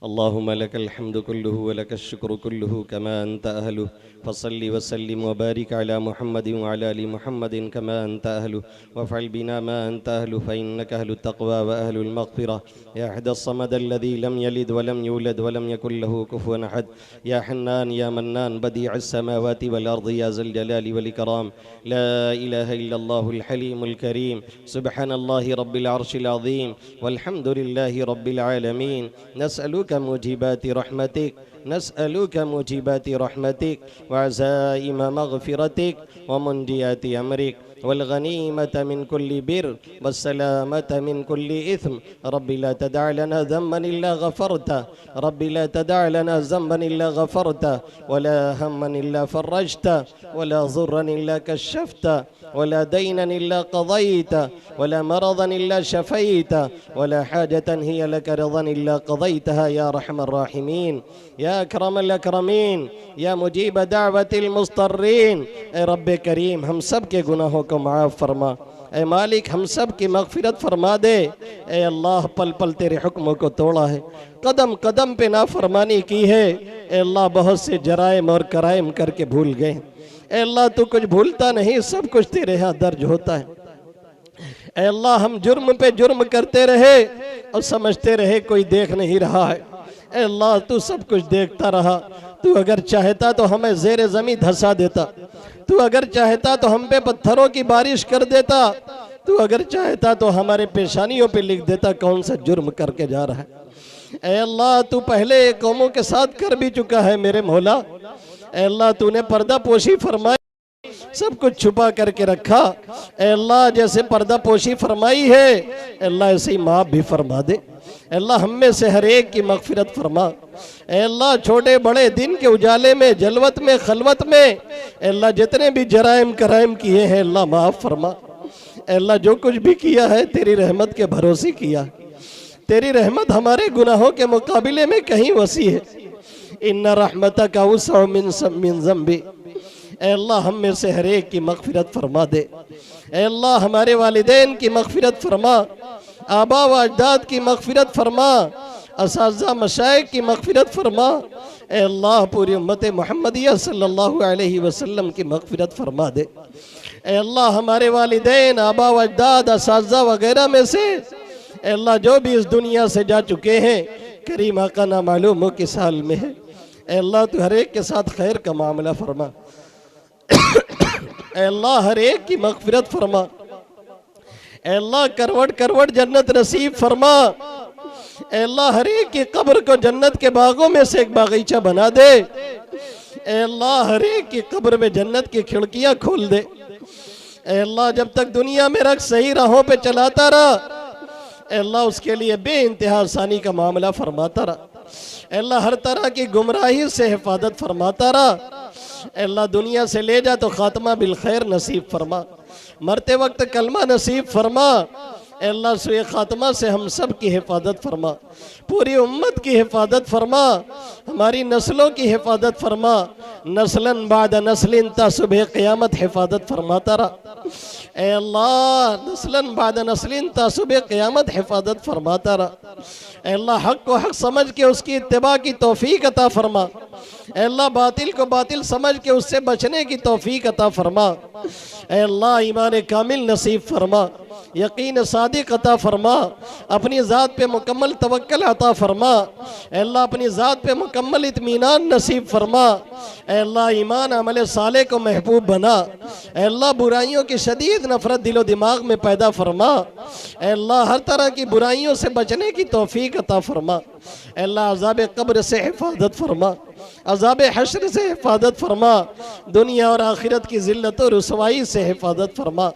अल्लाहुम्मा लकल हम्दु कुल्लुहु व लकश शुक्र कुल्लुहु कमा अंत अहलु फसल्लि वसल्लिम व बारिक अला मुहम्मदिन व अला आलि मुहम्मदिन कमा अंत अहलु वफ़अल बिना मा अंत अहलु फ़इन्नका अहलुत तक़वा व अहलुल मग़फ़िरा या अहदस समद अल्लज़ी लम यलिद व लम यूलद व लम यकुल लहु कुफ़ुवन अहद या हन्नान या मन्नान बदीअस समावाति वल अर्दि या ज़ल जलालि वल इकराम ला इलाहा इल्लल्लाहुल हलीमुल करीम सुब्हानल्लाहि रब्बिल अर्शिल अज़ीम वल्हम्दुलिल्लाहि रब्बिल आलमीन नस्अलुका मुजीबाति रहमतिक नस्अलुका मुजीबाति रहमतिक वअज़ाइम मग़फ़िरतिक वमुंजियाति अमरिक वल्गनीमत मिन कुल्लि बिर वस्सलामत मिन कुल्लि इस्म रब्बि ला तदअ लना ज़म्बन इल्ला गफ़रता रब्बि ला तदअ लना ज़म्बन इल्ला गफ़रता वला हम्मन इल्ला फ़र्रजता वला ज़ुर्रन इल्ला कश्शफ़ता वला दयनन इल्ला क़ज़यता वला मरज़न इल्ला शफ़यता वला हाजतन हिय लक रज़न इल्ला क़ज़यतहा या रहमर राहिमीन या अकरमल अकरमीन या मुजीब दावतिल मुस्तर्रीन। ए रब्बे करीम, हम सब के गुनाहों को माफ़ फरमा। ए मालिक, हम सब की मग़फ़िरत फरमा दे। ए अल्लाह, पल पल तेरे हुक्मों को तोड़ा है, कदम कदम पे नाफरमानी की है। ए अल्लाह, बहुत से जराइम और कराइम करके भूल गए। ए अल्लाह, तू कुछ भूलता नहीं, सब कुछ तेरे यहाँ दर्ज होता है। ए अल्लाह, हम जुर्म पे जुर्म करते रहे और समझते रहे कोई देख नहीं रहा है। ए अल्लाह, तू सब कुछ देखता रहा। तू अगर चाहता तो हमें ज़ेरे ज़मीं धंसा देता, तू अगर चाहता तो हम पे पत्थरों की बारिश कर देता, तू अगर चाहता तो हमारे पेशानियों पे लिख देता कौन सा जुर्म करके जा रहा है। ए अल्लाह, तू पहले कौमों के साथ कर भी चुका है मेरे मौला। ए अल्लाह, तूने पर्दा पोशी फरमाई, सब कुछ छुपा करके रखा। ए अल्लाह, जैसे पर्दा पोशी फरमाई है, अल्लाह ऐसे ही माफ़ भी फरमा दे। अल्लाह, हम में से हर एक की मग़फ़िरत फरमा। अल्लाह, छोटे बड़े दिन के उजाले में, जलवत में, खलवत में, अल्लाह जितने भी जराइम कराइम किए हैं अल्लाह माफ़ फरमा। अल्लाह, जो कुछ भी किया है तेरी रहमत के भरोसे किया। तेरी रहमत हमारे गुनाहों के मुकाबले में कहीं वसी है। इन्ना रहमतका औसअ मिन ज़म्बी। अल्लाह, हम में से हर एक की मग़फ़िरत फरमा दे। अल्लाह, हमारे वालिदैन की मग़फ़िरत फरमा, आबा व अजदाद की मग़फ़िरत फरमा, असातिज़ा मशाइख की मग़फ़िरत फरमा। ए अल्लाह पूरी उम्मत मुहम्मदिया सल्लल्लाहु अलैहि वसल्लम की मग़फ़िरत फरमा दे। ए अल्लाह हमारे वालिदैन, आबा व अजदाद, असातिज़ा वगैरह में से ए अल्लाह जो भी इस दुनिया से जा चुके हैं, करीम आका ना मालूम हो किस हाल में है। ए अल्लाह तू हर एक के साथ खैर का मामला फरमा। ए अल्लाह हर एक की मग़फ़िरत फरमा। ए अल्लाह करवट करवट जन्नत नसीब फरमा। ए अल्लाह हर एक की कब्र को जन्नत के बागों में से एक बागीचा बना दे। ए अल्लाह हर एक की कब्र में जन्नत की खिड़कियां खोल दे। ए अल्लाह जब तक दुनिया में रख सही राहों पे चलाता रहा, ए अल्लाह उसके लिए बेइंतहा आसानी का मामला फरमाता रहा। ए अल्लाह हर तरह की गुमराही से हिफाजत फरमाता रहा। ए अल्लाह दुनिया से ले जा तो खात्मा बिल खैर नसीब फरमा, मरते वक्त कलमा नसीब फरमा। ए अल्लाह सुए खात्मा से हम सब की हिफाजत फरमा, पूरी उम्मत की हिफाजत फरमा, हमारी नस्लों की हिफाजत फरमा। नस्लन बाद नस्लिन ता सुबह क़यामत हिफाजत फरमाता रहा। ए अल्लाह नस्लन बाद नस्लिन ता सुबह क़यामत हिफाजत फरमाता रहा। ए अल्लाह हक़ को हक़ समझ के उसकी इत्तिबा की तौफीक अता फरमा। ए अल्लाह बातिल को बातिल समझ के उससे बचने की तौफीक अता फरमा। ए अल्लाह ईमान कामिल नसीब फरमा, यकीन सादिक अता फरमा, अपनी ज़ात पे मुकम्मल तवक्कल अता फरमा। ए अल्लाह अपनी ज़ात पे मुकम्मल इत्मीनान नसीब फरमा। ए अल्लाह ईमान अमल साले को महबूब बना। ए अल्लाह बुराइयों की शदीद नफरत दिलो दिमाग में पैदा फरमा। ए अल्लाह हर तरह की बुराइयों से बचने की तौफीक अता फरमा। ए अल्लाह अज़ाब कब्र से हिफाजत फरमा, अज़ाब हश्र से हिफाजत फरमा, दुनिया और आखिरत की ज़िल्लत और रुसवाई से हिफाजत फरमा।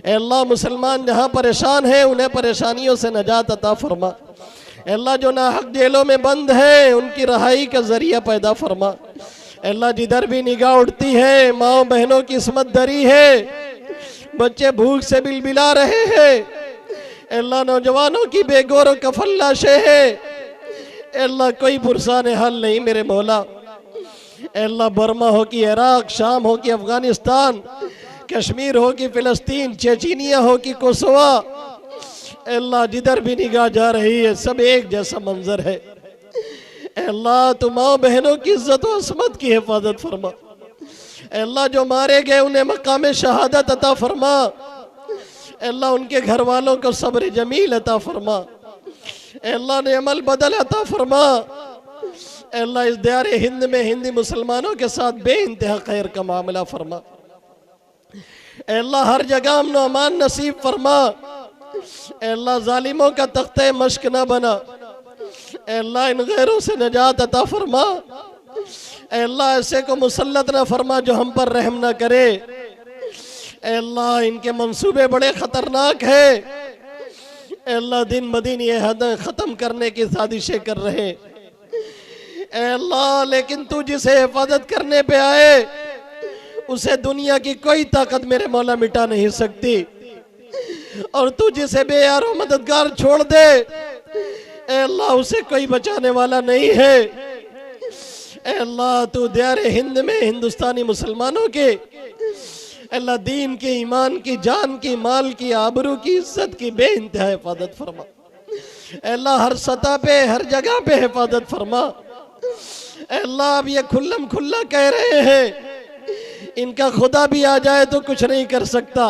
ए अल्लाह मुसलमान जहाँ परेशान हैं उन्हें परेशानियों से नजात अता फरमा। ए अल्लाह जो नाहक जेलों में बंद हैं उनकी रहाई का ज़रिया पैदा फरमा। ए अल्लाह जिधर भी निगाह उठती है माओ बहनों की इसमत दरी है, बच्चे भूख से बिलबिला रहे हैं। ए अल्लाह नौजवानों की बेगोर कफन लाशें हैं। अल्लाह कोई पुरसान हल नहीं मेरे मौला। अल्लाह बर्मा हो कि इराक, शाम हो कि अफगानिस्तान, कश्मीर हो कि फ़िलिस्तीन, चेचीनिया हो कि कोसोवा, अल्लाह जिधर भी निगाह जा रही है सब एक जैसा मंजर है। अल्लाह तुम माँ बहनों की इज्जत व असमत की हिफाजत फरमा। अल्लाह जो मारे गए उन्हें मकाम शहादत अता फरमा। अल्लाह उनके घर वालों को सब्र जमील अता फरमा। अल्लाह ने अमल बदल अता फरमा। अल्लाह इस दयार हिंद में हिंदी मुसलमानों के साथ बेइंतहा खैर का मामला फरमा। अल्लाह हर जगह अमन अमान नसीब फरमा। अल्लाह जालिमों का तख्ते मश्क न बना। अल्लाह इन गैरों से नजात अता फरमा। अल्लाह ऐसे को मुसल्लत न फरमा जो हम पर रहम न करे। अल्लाह इनके मंसूबे बड़े खतरनाक है। अल्लाह दिन ब दिन ये हद ख़त्म करने की साजिशें कर रहे। अल्लाह लेकिन तू जिसे हिफाजत करने पे आए उसे दुनिया की कोई ताकत मेरे मौला मिटा नहीं सकती, और तू जिसे बेयारो मददगार छोड़ दे अल्लाह उसे कोई बचाने वाला नहीं है। अल्लाह तू दयार हिंद में हिंदुस्तानी मुसलमानों के अल्लाह दीन की, ईमान की, जान की, माल की, आबरू की, इज्जत की बेइंतहा हिफाजत फरमा। अल्लाह हर सतह पे हर जगह पे हिफाजत फरमा। अल्लाह अब ये खुल्लम खुल्ला कह रहे हैं इनका खुदा भी आ जाए तो कुछ नहीं कर सकता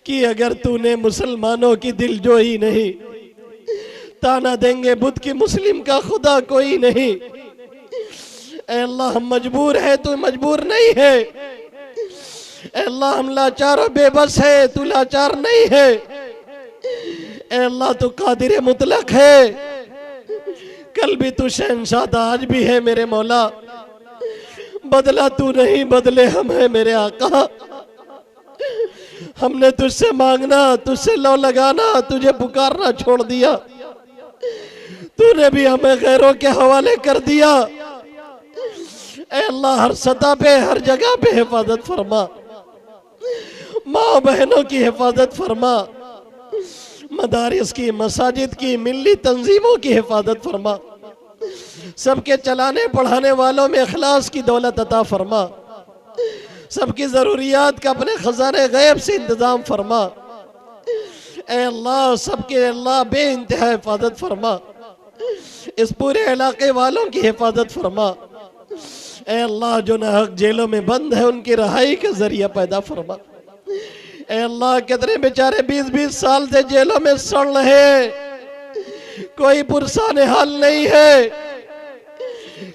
कि अगर तूने मुसलमानों की दिलजोई नहीं, ताना देंगे बुत की मुस्लिम का खुदा कोई नहीं। अल्लाह हम मजबूर है, तू मजबूर नहीं है। अल्लाह हम लाचार और बेबस है, तू लाचार नहीं है। अल्लाह तू कादिर मुतलक है, कल भी तू शहंशाह था, आज भी है मेरे मौला। बदला तू नहीं, बदले हम है मेरे आका। हमने तुझसे मांगना, तुझसे लो लगाना, तुझे पुकारना छोड़ दिया, तूने भी हमें गैरों के हवाले कर दिया। अल्लाह हर सतह पे हर जगह पे हिफाजत फरमा। माँ बहनों की हिफाजत फरमा, मदारिस की, मसाजिद की, मिल्ली तंजीमों की हिफाजत फरमा, सबके चलाने पढ़ाने वालों में इखलास की दौलत अता फरमा, सबकी ज़रूरियात का अपने खजाने गैब से इंतज़ाम फरमा। ए अल्लाह सबके अल्लाह बेइंतहा हिफाजत फरमा। इस पूरे इलाके वालों की हिफाजत फरमा। ए अल्लाह जो नाहक जेलों में बंद है उनकी रहाई का जरिया पैदा फरमा। ए अल्लाह कितने बेचारे 20-20 साल से जेलों में सड़ रहे हैं, कोई पुरसान हाल नहीं है।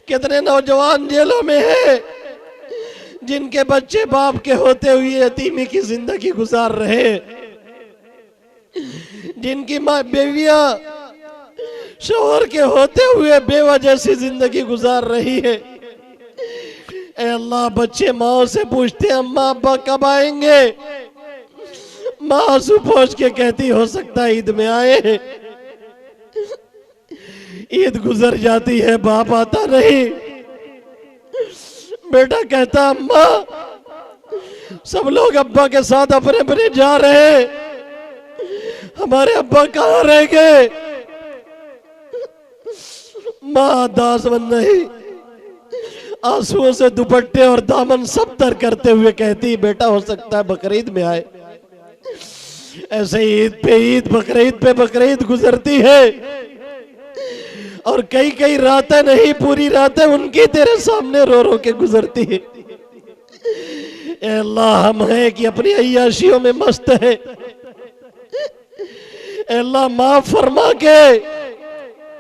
कितने नौजवान जेलों में हैं जिनके बच्चे बाप के होते हुए यतीमी की जिंदगी गुजार रहे, जिनकी माँ बेवियां शोहर के होते हुए बेवजह सी जिंदगी गुजार रही है। ए अल्लाह बच्चे माओ से पूछते हैं अम्मा अब्बा कब आएंगे, माँ आंसू पोंछ के कहती हो सकता है ईद में आए। ईद गुजर जाती है, बाप आता नहीं। बेटा कहता अम्मा सब लोग अब्बा के साथ अपने अपने जा रहे हैं, हमारे अब्बा कहाँ रह गए। माँ दासमंद नहीं, आंसुओं से दुपट्टे और दामन सब तर करते हुए कहती बेटा हो सकता है बकरीद में आए। ऐसे ईद पे ईद, बकरीद पे बकरीद गुजरती है और कई कई रातें नहीं पूरी रातें उनकी तेरे सामने रो रो के गुजरती है। ए अल्लाह हम हैं कि अपनी अय्याशियों में मस्त है। ए अल्लाह माफ फरमा के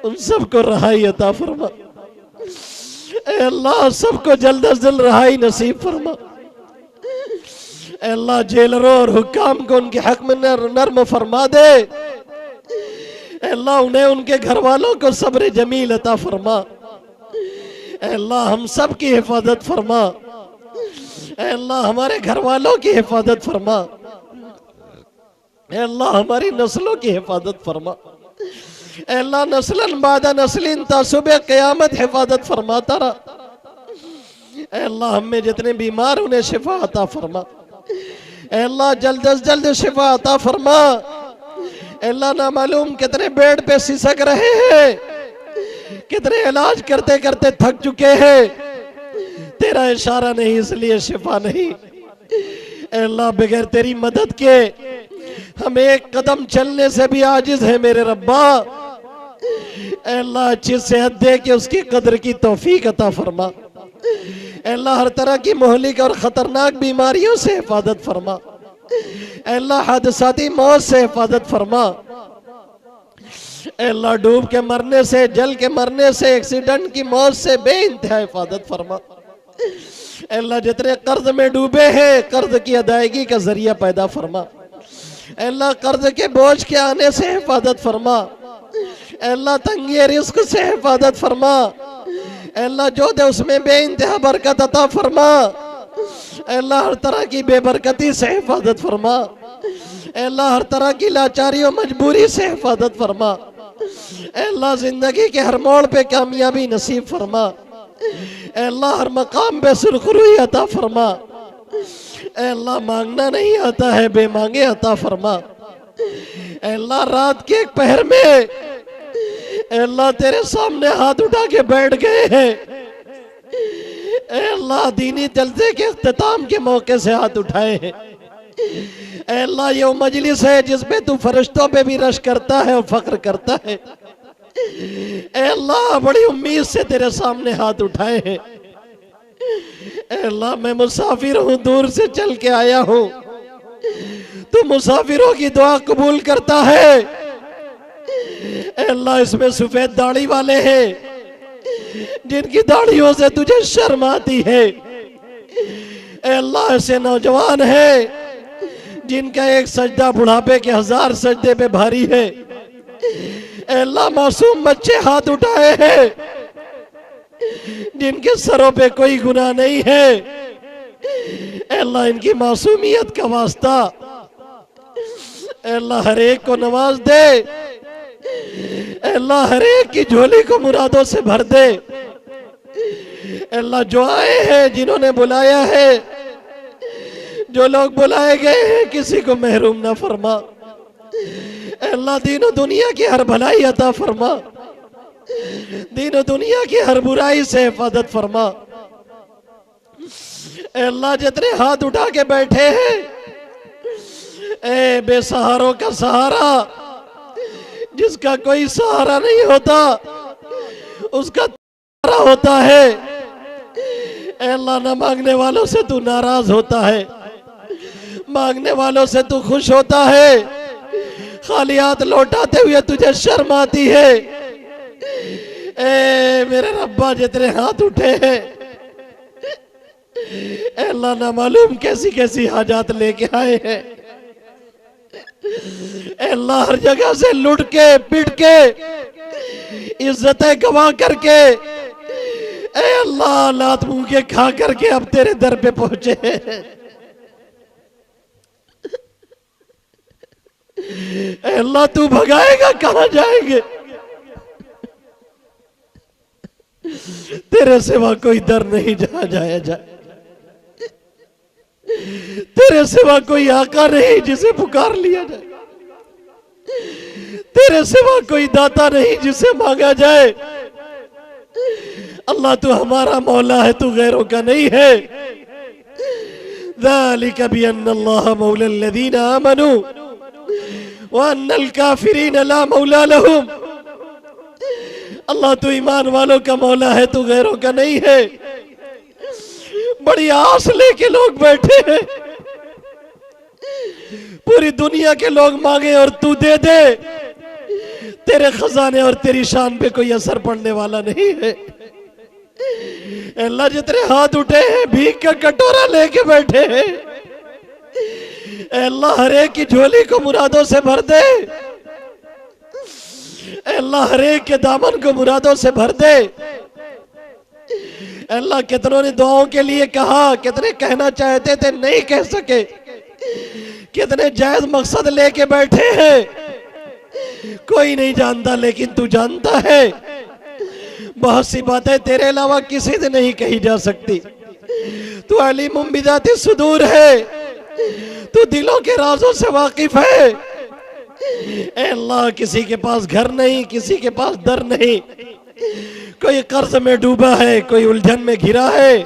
उन सबको रहाई अता फरमा। ए अल्लाह सबको जल्द अज जल्द रहाई नसीब फरमा। ए अल्लाह जेलरों और हुक्काम को उनके हक में नर्म फरमा दे। ए अल्लाह उन्हें उनके घर वालों को सब्र जमील अता फरमा। ए अल्लाह हम सब की हिफाजत फरमा। ए अल्लाह हमारे घर वालों की हिफाजत फरमा। ए अल्लाह हमारी नस्लों की हिफाजत फरमा। ए अल्लाह नस्लन बादा नस्लिन ता सुबह क़यामत हिफाजत फरमाता रहा। ए अल्लाह हम में जितने बीमार उन्हें शिफा अता फरमा। ए अल्लाह जल्द अज जल्द शिफा अता फरमा। ए अल्लाह ना मालूम कितने बेड पे सिसक रहे हैं, कितने इलाज करते करते थक चुके हैं, तेरा इशारा नहीं इसलिए शिफा नहीं। ए अल्लाह बगैर तेरी मदद के हम एक कदम चलने से भी आजिज है मेरे रब्बा। ए अल्लाह अच्छी सेहत दे के उसकी कदर की तौफीक अता फरमा। ए अल्लाह हर तरह की मोहलिक और खतरनाक बीमारियों से हिफाजत फरमा। ए अल्लाह हादसाती मौत से हिफाजत फरमा। ए अल्लाह डूब के मरने से, जल के मरने से, एक्सीडेंट की मौत से बेइंतहा हिफाजत फरमा। ए अल्लाह जितने कर्ज में डूबे हैं कर्ज की अदायगी का जरिया पैदा फरमा। ए अल्लाह कर्ज के बोझ के आने से हिफाजत फरमा। ए अल्लाह तंगी रिस्क से हिफाजत फरमा। ए अल्लाह जो दे उसमें बेइंतहा बरकत अता फरमा। ए अल्लाह हर तरह की बेबरकती से हिफाजत फरमा। ए अल्लाह हर तरह की लाचारी और मजबूरी से हिफाजत फरमा। ए अल्लाह जिंदगी के हर मोड़ पे कामयाबी नसीब फरमा। ए अल्लाह हर मकाम पे सुरखरुई अता फरमा। ए अल्लाह मांगना नहीं आता है, बेमांगे अता फरमा। ए अल्लाह रात के एक पहर में ए अल्लाह तेरे सामने हाथ उठा के बैठ गए हैं। ए अल्लाह दीनी जलसे के इख्तिताम के मौके से हाथ उठाए हैं। ए अल्लाह ये वो मजलिस है जिसपे तू फरिश्तों पे भी रश करता है और फख्र करता है। ए अल्लाह बड़ी उम्मीद से तेरे सामने हाथ उठाए हैं। ए अल्लाह मैं मुसाफिर हूँ, दूर से चल के आया हूँ, तू मुसाफिरों की दुआ कबूल करता है। ए अल्लाह इसमें सफेद दाढ़ी वाले हैं जिनकी दाढ़ियों से तुझे शर्म आती है। ए अल्लाह ऐसे नौजवान है जिनका एक सजदा बुढ़ापे के 1000 सजदे पे भारी है। ए अल्लाह मासूम बच्चे हाथ उठाए हैं जिनके सरों पे कोई गुनाह नहीं है। ए अल्लाह इनकी मासूमियत का वास्ता ए अल्लाह हर एक को नवाज दे। ए अल्लाह हर एक की झोली को मुरादों से भर दे। ए अल्लाह जो आए हैं, जिन्होंने बुलाया है, जो लोग बुलाए गए हैं, किसी को महरूम ना फरमा। ए अल्लाह दीनों दुनिया की हर भलाई अता फरमा। दीनों दुनिया की हर बुराई से हिफाजत फरमा। ए अल्लाह जितने हाथ उठा के बैठे हैं, ए बेसहारों का सहारा, जिसका कोई सहारा नहीं होता, उसका तारा होता है। ऐ अल्लाह, ना मांगने वालों से तू नाराज होता है, मांगने वालों से तू खुश होता है। खाली हाथ लौटाते हुए तुझे शर्म आती है। ए मेरे रब्बा, जितने हाथ उठे हैं, ऐ अल्लाह, ना मालूम कैसी कैसी हाजात लेके आए हैं। ऐ अल्लाह, हर जगह से लुट के पिट के इज्जतें गवा करके, ऐ अल्लाह, लात मुंह के खा करके अब तेरे दर पे पहुंचे हैं। ऐ अल्लाह, तू भगाएगा कहां जाएंगे? तेरे सिवा कोई दर नहीं जहां जाया जाए, तेरे सिवा कोई आका नहीं जिसे पुकार लिया जाए, तेरे सिवा कोई दाता नहीं जिसे मांगा जाए। अल्लाह, तू हमारा मौला है, तू गैरों का नहीं है। ज़ालिका बिअन्नल्लाह मौलल्लज़ीना आमनू व अन्नल काफिरीन ला मौला लहुम। अल्लाह, तू ईमान वालों का मौला है, तू गैरों का नहीं है। बड़ी आस लेके लोग बैठे हैं, पूरी दुनिया के लोग मांगे और तू दे दे। तेरे खजाने और तेरी शान पे कोई असर पड़ने वाला नहीं है। अल्लाह, जितने हाथ उठे हैं भीख का कटोरा लेके बैठे हैं। अल्लाह, हर एक की झोली को मुरादों से भर दे। अल्लाह, हर एक के दामन को मुरादों से भर दे। अल्लाह, कितनों ने दुआओं के लिए कहा, कितने कहना चाहते थे नहीं कह सके, कितने जायज मकसद लेके बैठे हैं। कोई नहीं जानता, लेकिन तू जानता है। बहुत सी बातें तेरे अलावा किसी से नहीं कही जा सकती। तू अलीमुम बिज़ाति सुदूर है, तू दिलों के राजों से वाकिफ है। ऐ अल्लाह, किसी के पास घर नहीं, किसी के पास दर नहीं, कोई कर्ज में डूबा है, कोई उलझन में घिरा है,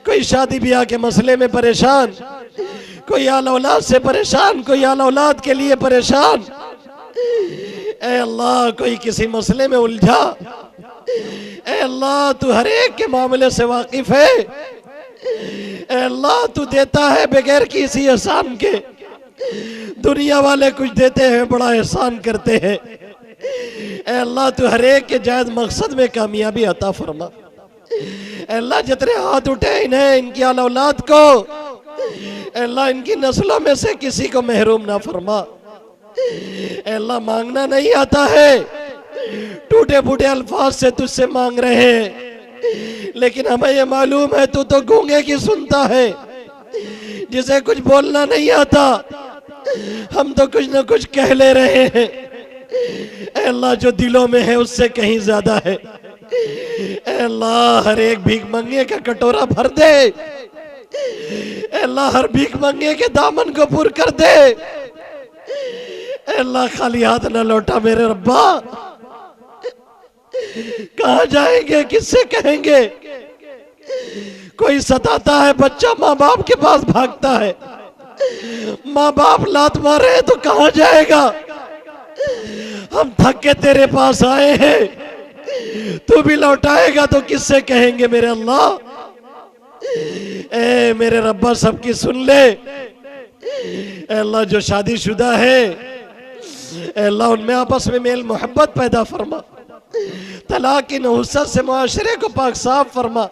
कोई शादी ब्याह के मसले में परेशान, कोई आल औलाद से परेशान, कोई आल औलाद के लिए परेशान। ऐ अल्लाह, कोई किसी मसले में उलझा। ऐ अल्लाह, तू हर एक के मामले से वाकिफ है। ऐ अल्लाह, तू देता है बगैर किसी एहसान के। दुनिया वाले कुछ देते हैं, बड़ा एहसान करते हैं। ऐ अल्लाह, तू हर एक के जायज मकसद में कामयाबी अता फरमा। ऐ अल्लाह, जितने हाथ उठे इन्हें, इनकी आल औलाद को, ऐ अल्लाह, इनकी नस्लों में से किसी को महरूम ना फरमा। ऐ अल्लाह, मांगना नहीं आता है, टूटे फूटे अल्फाज से तुझसे मांग रहे हैं, लेकिन हमें ये मालूम है तू तो गूंगे की सुनता है, जिसे कुछ बोलना नहीं आता। हम तो कुछ न कुछ कह ले रहे हैं। ऐ अल्लाह, जो दिलों में है उससे कहीं ज्यादा है। ऐ अल्लाह, हर एक भीख मंगे का कटोरा भर दे। ऐ अल्लाह, हर भीख मंगे के दामन को पूर कर दे। ऐ अल्लाह, खाली हाथ न लौटा मेरे रब्बा। कहां जाएंगे, किससे कहेंगे? कोई सताता है बच्चा, माँ बाप के पास भागता है। माँ बाप लात मारे तो कहां जाएगा? हम थक के तेरे पास आए हैं, तू भी लौटाएगा तो किससे कहेंगे मेरे अल्लाह? ए मेरे रब्बा, सबकी सुन ले। अल्लाह, जो शादीशुदा है, अल्लाह, उनमें आपस में मेल मोहब्बत पैदा फरमा। तलाक की नहुसत से मुआशरे को पाक साफ फरमा।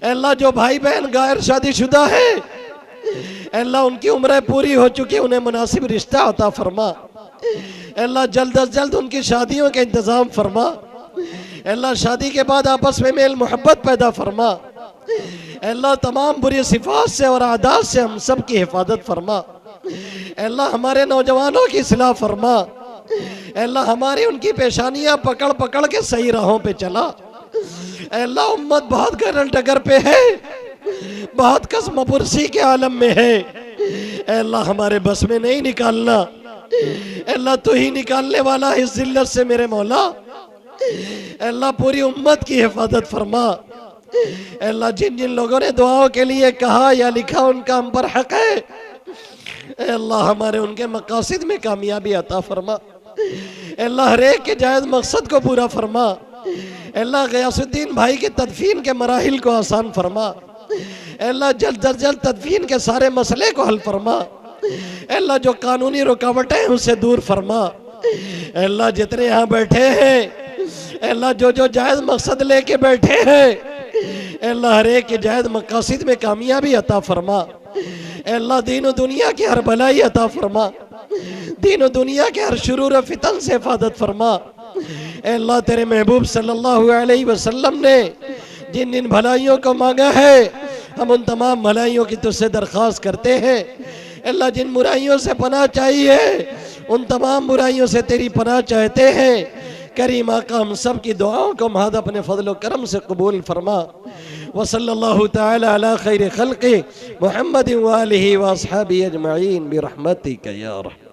अल्लाह, जो भाई बहन गैर शादीशुदा है, अल्लाह, उनकी उम्र पूरी हो चुकी, उन्हें मुनासिब रिश्ता अता फरमा। अल्लाह, जल्द अज जल्द उनकी शादियों का इंतजाम फरमा। अल्लाह, शादी के बाद आपस में मेल मोहब्बत पैदा फरमा। अल्लाह, तमाम बुरी सिफात से और आदात से हम सब की हिफाजत फरमा। अल्लाह, हमारे नौजवानों की इस्लाह फरमा। अल्लाह, हमारी उनकी पेशानियां पकड़ पकड़ के सही राहों पे चला। अल्लाह, उम्मत बहुत गरल डगर पे है, बहुत कसमपुरसी के आलम में है। अल्लाह, हमारे बस में नहीं निकालना। अल्लाह, तू ही निकालने वाला है इस जिल्लत से मेरे मौला। अल्लाह, पूरी उम्मत की हिफाजत फरमा। अल्लाह, जिन जिन लोगों ने दुआओं के लिए कहा या लिखा, उनका हम पर हक है। अल्लाह, हमारे उनके मकासिद में कामयाबी अता फरमा। अल्लाह, हर एक के जायज मकसद को पूरा फरमा। अल्लाह गयासुद्दीन भाई के तदफीन के मराहिल को आसान फरमा। अल्लाह जल्द अज जल्द तदफीन के सारे मसले को हल फरमा। अल्लाह जो कानूनी रुकावटें हैं उसे दूर फरमा। अल्लाह जितने यहाँ बैठे हैं, अल्लाह जो जो जायज़ मकसद लेके बैठे हैं, अल्लाह हर एक के जायज़ मकासिद में कामयाबी अता फरमा। अल्लाह दीन दुनिया की हर भलाई अता फरमा। दीन दुनिया के हर शुरूर फितन से हिफाजत फरमा। अल्लाह तेरे महबूब सल्लल्लाहु अलैहि वसल्लम ने जिन जिन भलाइयों को मांगा है, हम उन तमाम भलाइयों की तुझसे दरख्वास्त करते हैं। अल्लाह जिन बुराइयों से पनाह चाहिए, उन तमाम बुराइयों से तेरी पनाह चाहते हैं। करीम आका हम सब की दुआओं को महद अपने फजल व करम से कबूल फरमा। वसल्लल्लाहु तआला अला खैर खल्क़ि मुहम्मद व आलिहि व अस्हाबिहि अजमईन बिरहमतिक या रहमान।